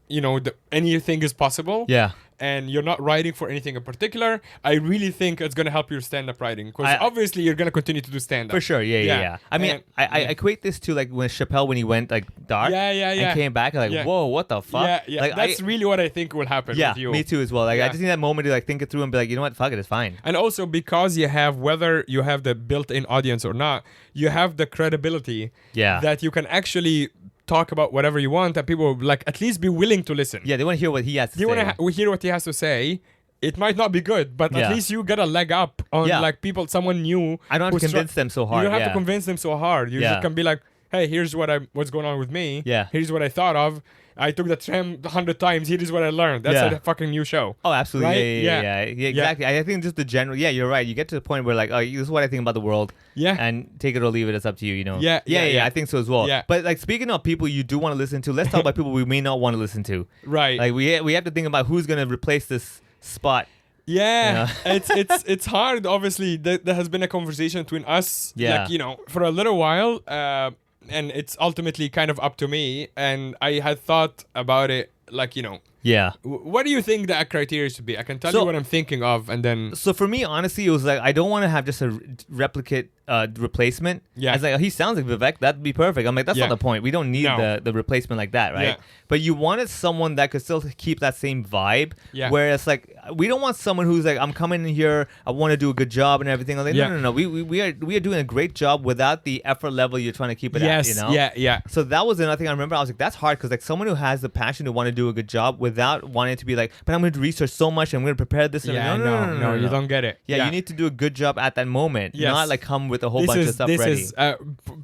anything is possible. Yeah. And you're not writing for anything in particular. I really think it's going to help your stand-up writing because obviously you're going to continue to do stand-up. For sure, yeah. I mean, I equate this to like when Chappelle, when he went like dark and came back, like, whoa, what the fuck? Yeah. Like, that's really what I think will happen with you. Me too as well. Like I just need that moment to like think it through and be like, you know what, fuck it, it's fine. And also because you have, whether you have the built-in audience or not, you have the credibility that you can actually talk about whatever you want and people will like at least be willing to listen. Yeah, they want to hear what he has to say. They want to hear what he has to say. It might not be good, but at least you get a leg up on like someone new. I don't have to convince them so hard. You don't have to convince them so hard. You just can be like, hey, here's what's going on with me. Yeah. Here's what I thought of. I took the tram 100 times. Here's what I learned. That's a fucking new show. Oh, absolutely. Right? Yeah, exactly. I think just the general. Yeah, you're right. You get to the point where like, oh, this is what I think about the world. Yeah. And take it or leave it. It's up to you. You know. Yeah. I think so as well. Yeah. But like speaking of people you do want to listen to, let's talk about people we may not want to listen to. Right. Like we have to think about who's gonna replace this spot. Yeah, it's hard. Obviously, there has been a conversation between us, like, for a little while, and it's ultimately kind of up to me. And I had thought about it, like, Yeah. What do you think that criteria should be? I can tell you what I'm thinking of, and then. So for me, honestly, it was like I don't want to have just a replicate replacement. Yeah. I was like, he sounds like Vivek. That'd be perfect. I'm like, that's not the point. We don't need the replacement like that, right? Yeah. But you wanted someone that could still keep that same vibe. Yeah. Whereas like we don't want someone who's like, I'm coming in here, I want to do a good job and everything. I'm like, no. We are doing a great job without the effort level you're trying to keep it at. You know? Yeah. So that was another thing I remember. I was like, that's hard because like someone who has the passion to want to do a good job without wanting to be like, but I'm going to research so much and I'm going to prepare this. Yeah, no, you don't get it. Yeah, you need to do a good job at that moment, not like come with a whole bunch of stuff ready. This is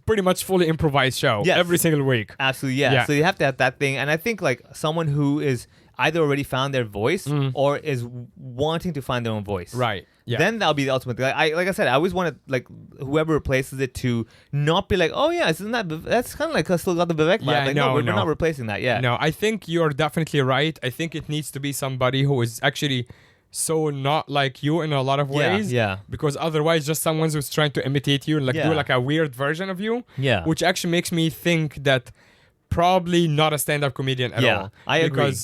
pretty much fully improvised show every single week. Absolutely, yeah. So you have to have that thing. And I think like someone who is either already found their voice or is wanting to find their own voice. Right. Yeah. Then that'll be the ultimate thing. Like I said, I always wanted like whoever replaces it to not be like, oh yeah, isn't that's kind of like I still got the Vivek vibe. Yeah, like, we're not replacing that. Yeah. No, I think you're definitely right. I think it needs to be somebody who is actually so not like you in a lot of ways. Yeah. Because otherwise, just someone who's trying to imitate you and like do like a weird version of you. Yeah. Which actually makes me think that probably not a stand-up comedian at all. I agree.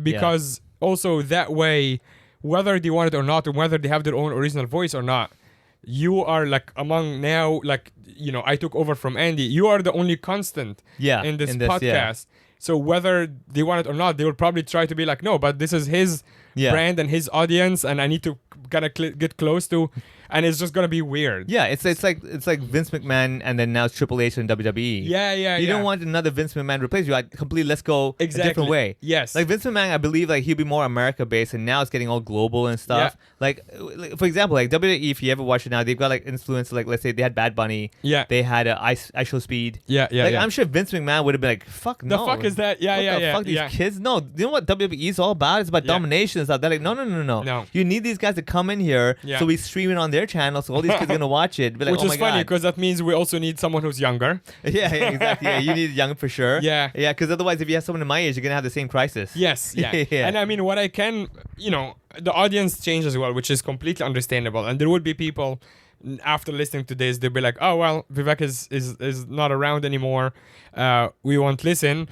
Because also that way, whether they want it or not, and whether they have their own original voice or not, you are like among now, like, I took over from Andy. You are the only constant in this podcast. Yeah. So whether they want it or not, they will probably try to be like, no, but this is his brand and his audience, and I need to kind of get close to, and it's just gonna be weird. Yeah, it's like Vince McMahon and then now it's Triple H and WWE. Yeah. You don't want another Vince McMahon replace you. Let's go a different way. Yes. Like Vince McMahon, I believe like he'll be more America based, and now it's getting all global and stuff. Yeah. Like for example, like WWE, if you ever watch it now, they've got like influence. Like let's say they had Bad Bunny. Yeah. They had Ice Show Speed. Yeah. Like I'm sure Vince McMahon would have been like, "Fuck no." The fuck is that? Yeah. What the fuck these kids? No, you know what WWE is all about? It's about domination and stuff. They're like, no. You need these guys to come in here, so we stream it on their channel, so all these kids are gonna watch it. Be like, which is funny because that means we also need someone who's younger. Yeah, exactly. Yeah, you need young for sure. Yeah, because otherwise, if you have someone in my age, you're gonna have the same crisis. Yes, yeah. And I mean, what I can, the audience change as well, which is completely understandable. And there would be people after listening to this, they'll be like, oh well, Vivek is not around anymore. We won't listen,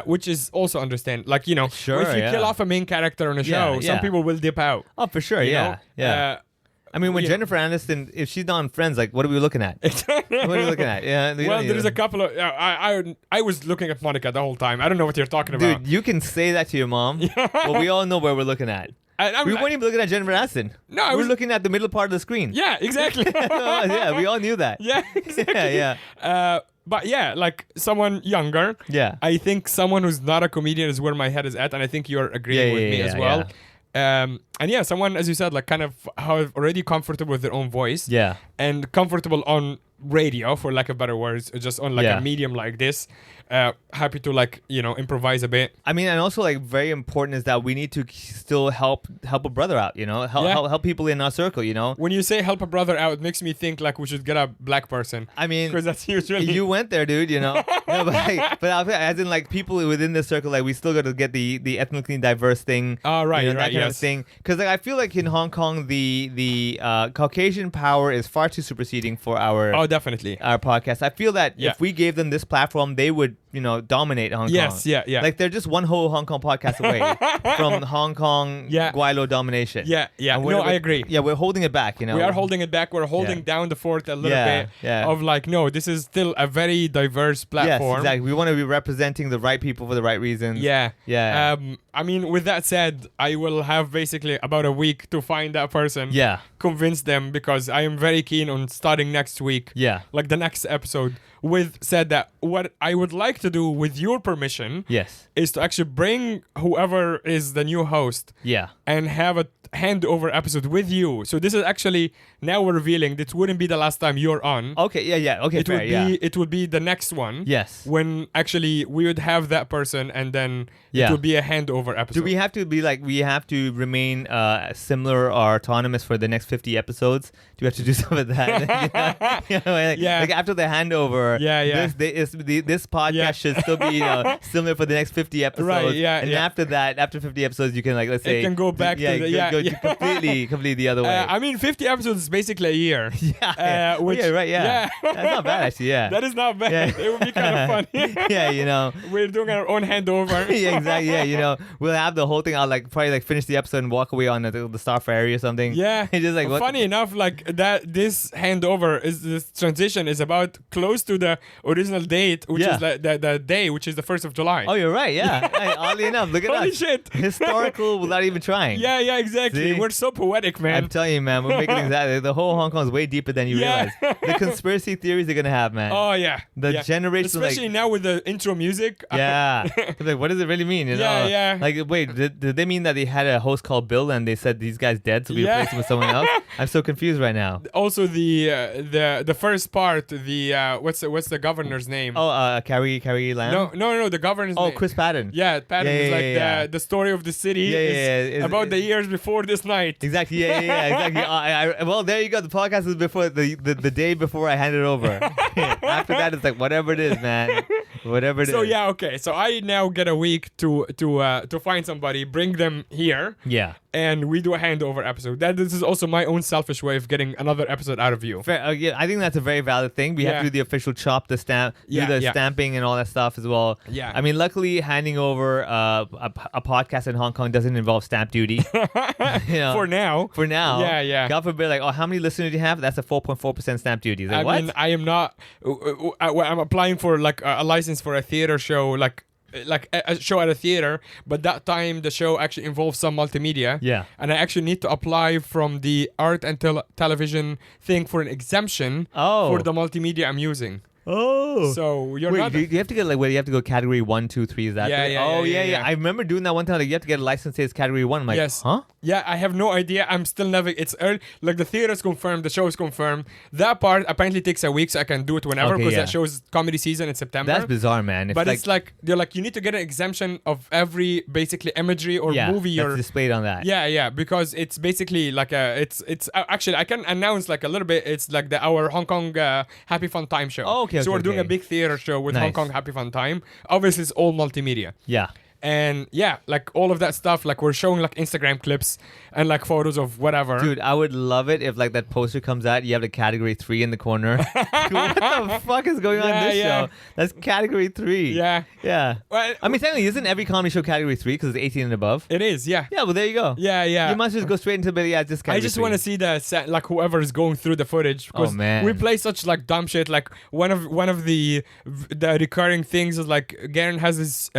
which is also understand. Like, sure, if you kill off a main character on a show, some people will dip out. Oh, for sure. Yeah. I mean, when Jennifer Aniston, if she's not on Friends, like, what are we looking at? What are we looking at? Yeah. Well, there's a couple of. I was looking at Monica the whole time. I don't know what you're talking about. Dude, you can say that to your mom. But we all know where we're looking at. We weren't even looking at Jennifer Aniston. No, we were looking at the middle part of the screen. Yeah, exactly. Yeah, we all knew that. Yeah, exactly. Yeah. But yeah, like someone younger. Yeah. I think someone who's not a comedian is where my head is at, and I think you're agreeing with me as well. And yeah, someone, as you said, like kind of already comfortable with their own voice. Yeah. And comfortable on radio, for lack of better words, just on like a medium like this. Happy to improvise a bit. I mean, and also like very important is that we need to still help a brother out, help people in our circle, When you say help a brother out, it makes me think like we should get a black person. I mean, because that's usually you went there, dude. No, but as in like people within the circle, like we still got to get the ethnically diverse thing. Oh, right, that kind of thing. Because like I feel like in Hong Kong, the Caucasian power is far too superseding for our definitely our podcast. I feel that if we gave them this platform, they would dominate Hong Kong. Yes, yeah. Like they're just one whole Hong Kong podcast away from Hong Kong Guaylo domination. Yeah. No, I agree. Yeah, we're holding it back, We are holding it back. We're holding down the fort a little bit of like, no, this is still a very diverse platform. Yes, exactly. We want to be representing the right people for the right reasons. Yeah. Yeah. I mean, with that said, I will have basically about a week to find that person. Yeah. Convince them, because I am very keen on starting next week. Yeah. Like the next episode with said that what I would like like to do, with your permission, Yes. is to actually bring whoever is the new host Yeah. and have a handover episode with you. So this is actually, now we're revealing this wouldn't be the last time you're on. Okay. Yeah. Okay. It would be the next one. Yes. When actually we would have that person, and then it would be a handover episode. Do we have to be like, we have to remain similar or autonomous for the next 50 episodes? Do we have to do some of that? Like after the handover, this podcast should still be similar for the next 50 episodes. Right, and after that, after 50 episodes, you can like, let's say, it can go back to completely the other way. I mean, 50 episodes is basically a year. Which, that's not bad actually. Yeah, that is not bad. It would be kind of funny. We're doing our own handover. Exactly. We'll have the whole thing. I'll probably finish the episode and walk away on the Star Ferry or something. Yeah, just like funny enough, this handover this transition is about close to the original date, which is the day, which is the 1st of July. Oh, you're right. Yeah. Oddly enough, look at Holy us. shit. Historical without even trying. Yeah, exactly. See? We're so poetic, man. I'm telling you, man, we're making things out. The whole Hong Kong is way deeper than you realize. The conspiracy theories they're gonna have, man. Oh yeah. The generation, especially now with the intro music. Yeah. Like, what does it really mean? Like, wait, did they mean that they had a host called Bill and they said these guys dead, so we replaced him with someone else? I'm so confused right now. Also, the first part, what's the governor's name? Oh, Carrie Lam. No, the governor's name. Oh, Chris Patton. Yeah, Patton is like the story of the city. Is about the years before this night. Exactly. Exactly. Well, there you go. The podcast is before the day before I hand it over. After that, it's like whatever it is, man. Whatever it is. So okay. So I now get a week to find somebody, bring them here. Yeah. And we do a handover episode. This is also my own selfish way of getting another episode out of you. Fair, I think that's a very valid thing. We have to do the official chop, the stamp, do the stamping and all that stuff as well. Yeah. I mean, luckily, handing over a podcast in Hong Kong doesn't involve stamp duty. For now. Yeah. God forbid, like, how many listeners do you have? That's a 4.4% stamp duty. Like, I mean, I am not. I'm applying for like a license for a theater show, like a show at a theater, but that time the show actually involves some multimedia. Yeah. And I actually need to apply from the art and television thing for an exemption for the multimedia I'm using. Oh. So you're Wait, not. do you have to get you have to go category 1, 2, 3? Is that? Yeah. I remember doing that one time. Like, you have to get a license that says category 1. I'm like, yes. Huh? Yeah, I have no idea. I'm still never. It's early. Like the theater is confirmed, the show is confirmed. That part apparently takes a week, so I can do it whenever because that show is comedy season in September. That's bizarre, man. But it's like they're like you need to get an exemption of every basically imagery or movie that's displayed on that. Yeah, because it's basically like it's actually I can announce like a little bit. It's like our Hong Kong Happy Fun Time show. Oh, okay. So we're doing a big theater show with Hong Kong Happy Fun Time. Obviously, it's all multimedia. Yeah. And like all of that stuff, like we're showing like Instagram clips and like photos of whatever. Dude, I would love it if like that poster comes out, you have the category 3 in the corner. What the fuck is going on in this show? That's category 3. Yeah. Well, I mean, technically, isn't every comedy show category 3 because it's 18 and above? It is, yeah. Yeah, well, there you go. Yeah. You must just go straight into just category I just want to see like whoever is going through the footage because we play such like dumb shit. Like one of the recurring things is like Garen has this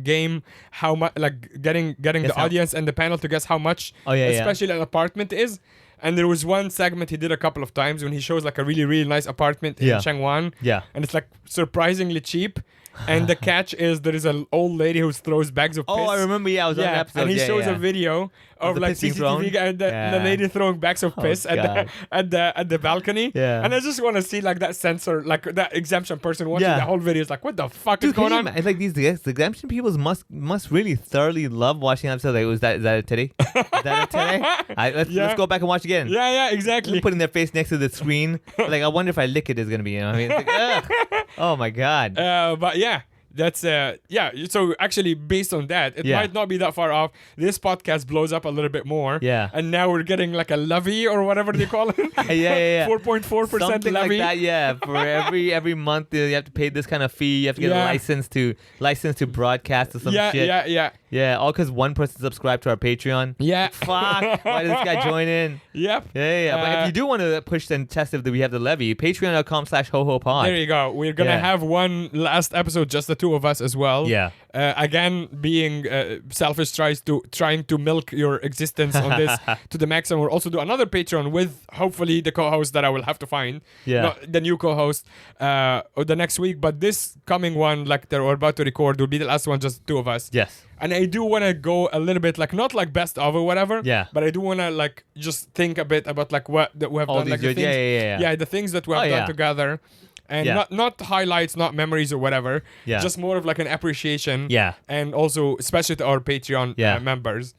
game how much like getting the audience and the panel to guess how much especially an apartment is. And there was one segment he did a couple of times when he shows like a really, really nice apartment in Changwon. Yeah. And it's like surprisingly cheap. And the catch is there is an old lady who throws bags of piss. Oh, I remember. I was on that episode. And he shows a video of like CCTV and the lady throwing bags of piss at the balcony. Yeah. And I just want to see like that censor, like that exemption person watching the whole video is like, what the fuck is going on? It's like these exemption people must really thoroughly love watching episodes. Like, is that a titty? Is that a titty? Let's go back and watch again. Yeah, exactly. Putting their face next to the screen. Like, I wonder if I lick it is gonna be. You know what I mean? It's like, oh my god. But yeah. That's so actually based on that it might not be that far off. This podcast blows up a little bit more, and now we're getting like a levy or whatever they call it. 4.4% something levy like that. For every month you have to pay this kind of fee. You have to get a license to broadcast or some shit. All because one person subscribed to our Patreon. Fuck, why did this guy join in? Yeah. But if you do want to push and test if we have the levy, patreon.com/hohopod. There you go. We're gonna have one last episode, just the two of us as well. again, being selfish, trying to milk your existence on this to the max, and we'll also do another Patreon with hopefully the co-host that I will have to find, not the new co-host, or the next week. But this coming one, like that we're about to record, will be the last one, just two of us. Yes. And I do want to go a little bit, like, not like best of or whatever. Yeah. But I do want to, like, just think a bit about, like, what that we have done. Like, the things, the things that we have done together. And not highlights, not memories or whatever. Yeah. Just more of, like, an appreciation. Yeah. And also, especially to our Patreon members.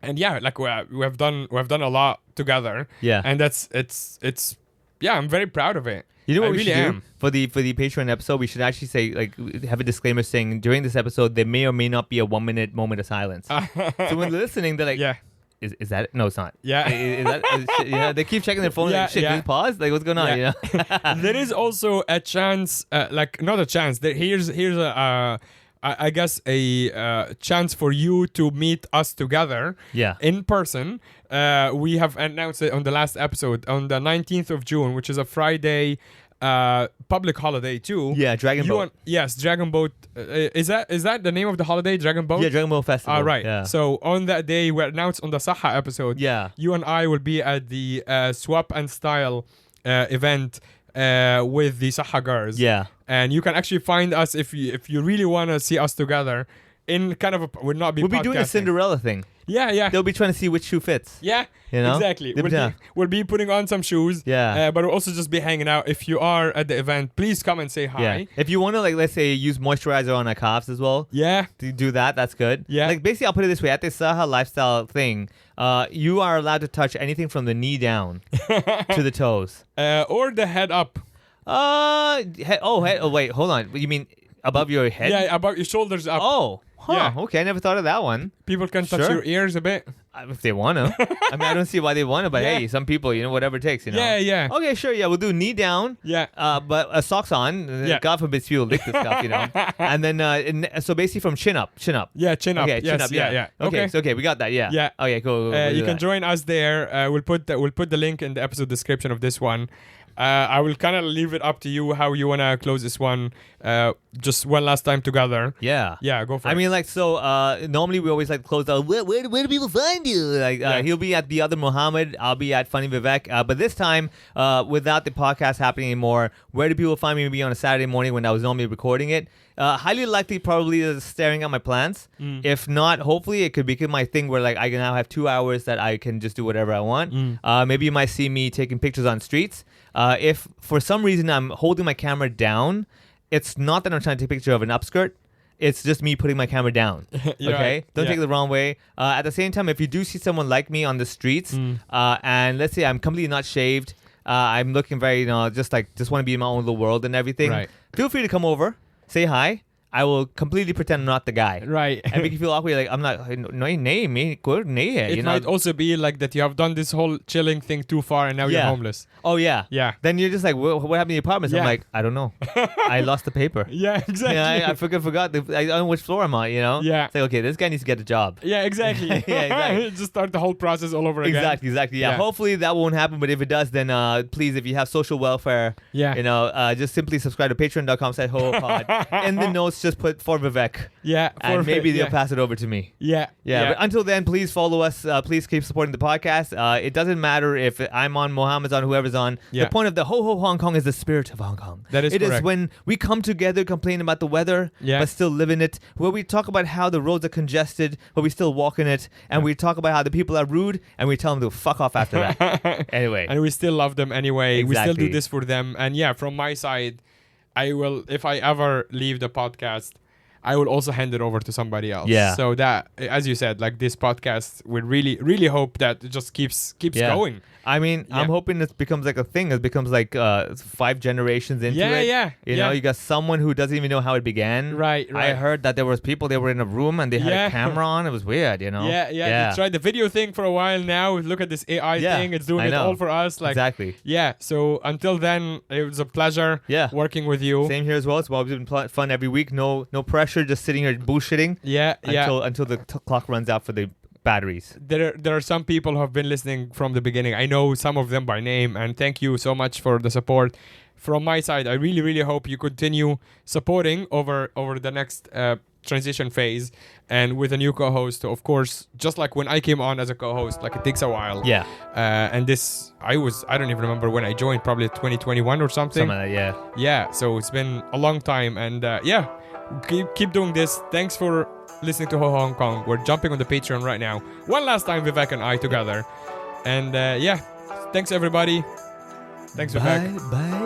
And, like, we have done a lot together. Yeah. And it's I'm very proud of it. You know what we should do for the Patreon episode? We should actually say, like, have a disclaimer saying during this episode there may or may not be a 1 minute moment of silence. So when they're listening, they're like, is that it? No, it's not. Yeah. They keep checking their phone. Like, shit, can we pause? Like, what's going on? You know? There is also a chance, like, not a chance. Here's a I guess a chance for you to meet us together in person. We have announced it on the last episode on the 19th of June, which is a Friday, public holiday too. Yeah, Dragon Boat. Yes, Dragon Boat. Is that the name of the holiday, Dragon Boat? Yeah, Dragon Boat Festival. All right. Yeah. So on that day, we announced on the Saha episode. Yeah. You and I will be at the Swap and Style event with the Saha girls. Yeah. And you can actually find us if you really want to see us together in kind of we'll be doing a Cinderella thing. Yeah. They'll be trying to see which shoe fits. Yeah, you know? Exactly. We'll be putting on some shoes. Yeah. But we'll also just be hanging out. If you are at the event, please come and say hi. Yeah. If you want to, like, let's say, use moisturizer on our calves as well. Yeah. To do that, that's good. Yeah. Like, basically, I'll put it this way. At this Saha lifestyle thing, you are allowed to touch anything from the knee down to the toes. Or the head up. Wait, hold on. You mean above your head? Yeah, above your shoulders up. Oh. Huh, okay, I never thought of that one. People can touch your ears a bit. If they want to. I mean, I don't see why they want to, but hey, some people, whatever it takes, Yeah. Okay, sure, we'll do knee down. Yeah. But socks on. Yeah. God forbid people lick this stuff, And then, so basically from chin up. Yeah, chin up. Okay, chin up, yeah. Okay, we got that, yeah. Yeah. Okay, cool. You can join us there. We'll put the link in the episode description of this one. I will kind of leave it up to you how you want to close this one. Just one last time together. Yeah. Yeah, go for it. I mean, like, so normally we always like to close out, where do people find you? Like, he'll be at the other Muhammad. I'll be at Funny Vivek. But this time, without the podcast happening anymore, where do people find me? Maybe on a Saturday morning when I was normally recording it. Highly likely probably is staring at my plants. If not, hopefully it could become my thing where, like, I can now have 2 hours that I can just do whatever I want. Maybe you might see me taking pictures on streets. If for some reason I'm holding my camera down, it's not that I'm trying to take a picture of an upskirt. It's just me putting my camera down. Okay? Right. Don't take it the wrong way. At the same time, if you do see someone like me on the streets, and let's say I'm completely not shaved, I'm looking very, just want to be in my own little world and everything, feel free to come over, say hi. I will completely pretend I'm not the guy. Right. And make you feel awkward. Like, I'm not, name me. It might also be like that you have done this whole chilling thing too far and now you're homeless. Oh, yeah. Yeah. Then you're just like, what happened to the apartment? I'm like, I don't know. I lost the paper. Yeah, exactly. I forgot. I don't know which floor I'm on, Yeah. It's like, okay, this guy needs to get a job. Yeah, exactly. Exactly. Just start the whole process all over again. Exactly. Yeah. Hopefully that won't happen, but if it does, then please, if you have social welfare, just simply subscribe to patreon.com/HoHoPod. In the notes, just put for Vivek. Yeah. And maybe they'll pass it over to me. Yeah. But until then, please follow us. Please keep supporting the podcast. It doesn't matter if I'm on, Mohammed's on, whoever's on. The point of the Ho Ho Hong Kong is the spirit of Hong Kong. That is correct. It is when we come together, complain about the weather, but still live in it. Where we talk about how the roads are congested, but we still walk in it. And we talk about how the people are rude, and we tell them to fuck off after that. Anyway. And we still love them anyway. Exactly. We still do this for them. And from my side, I will, if I ever leave the podcast, I will also hand it over to somebody else. Yeah. So that, as you said, like this podcast, we really, really hope that it just keeps going. I mean, I'm hoping it becomes like a thing. It becomes like 5 generations into it. You know, you got someone who doesn't even know how it began. Right. I heard that there was people, they were in a room and they had a camera on. It was weird, you know? Yeah. They tried the video thing for a while now. Look at this AI thing. It's doing it all for us. Like, exactly. Yeah. So until then, it was a pleasure working with you. Same here as well. It's always been fun every week. No pressure, just sitting here bullshitting. Until the clock runs out for the batteries. There are some people who have been listening from the beginning. I know some of them by name, and thank you so much for the support. From my side, I really, really hope you continue supporting over the next transition phase, and with a new co-host, of course, just like when I came on as a co-host, like it takes a while. Yeah. And this, I don't even remember when I joined, probably 2021 or something. Something like that, yeah. Yeah, so it's been a long time, and keep doing this. Thanks for listening to Hong Kong. We're jumping on the Patreon right now. One last time, Vivek and I together. And thanks everybody. Thanks, Vivek. Bye.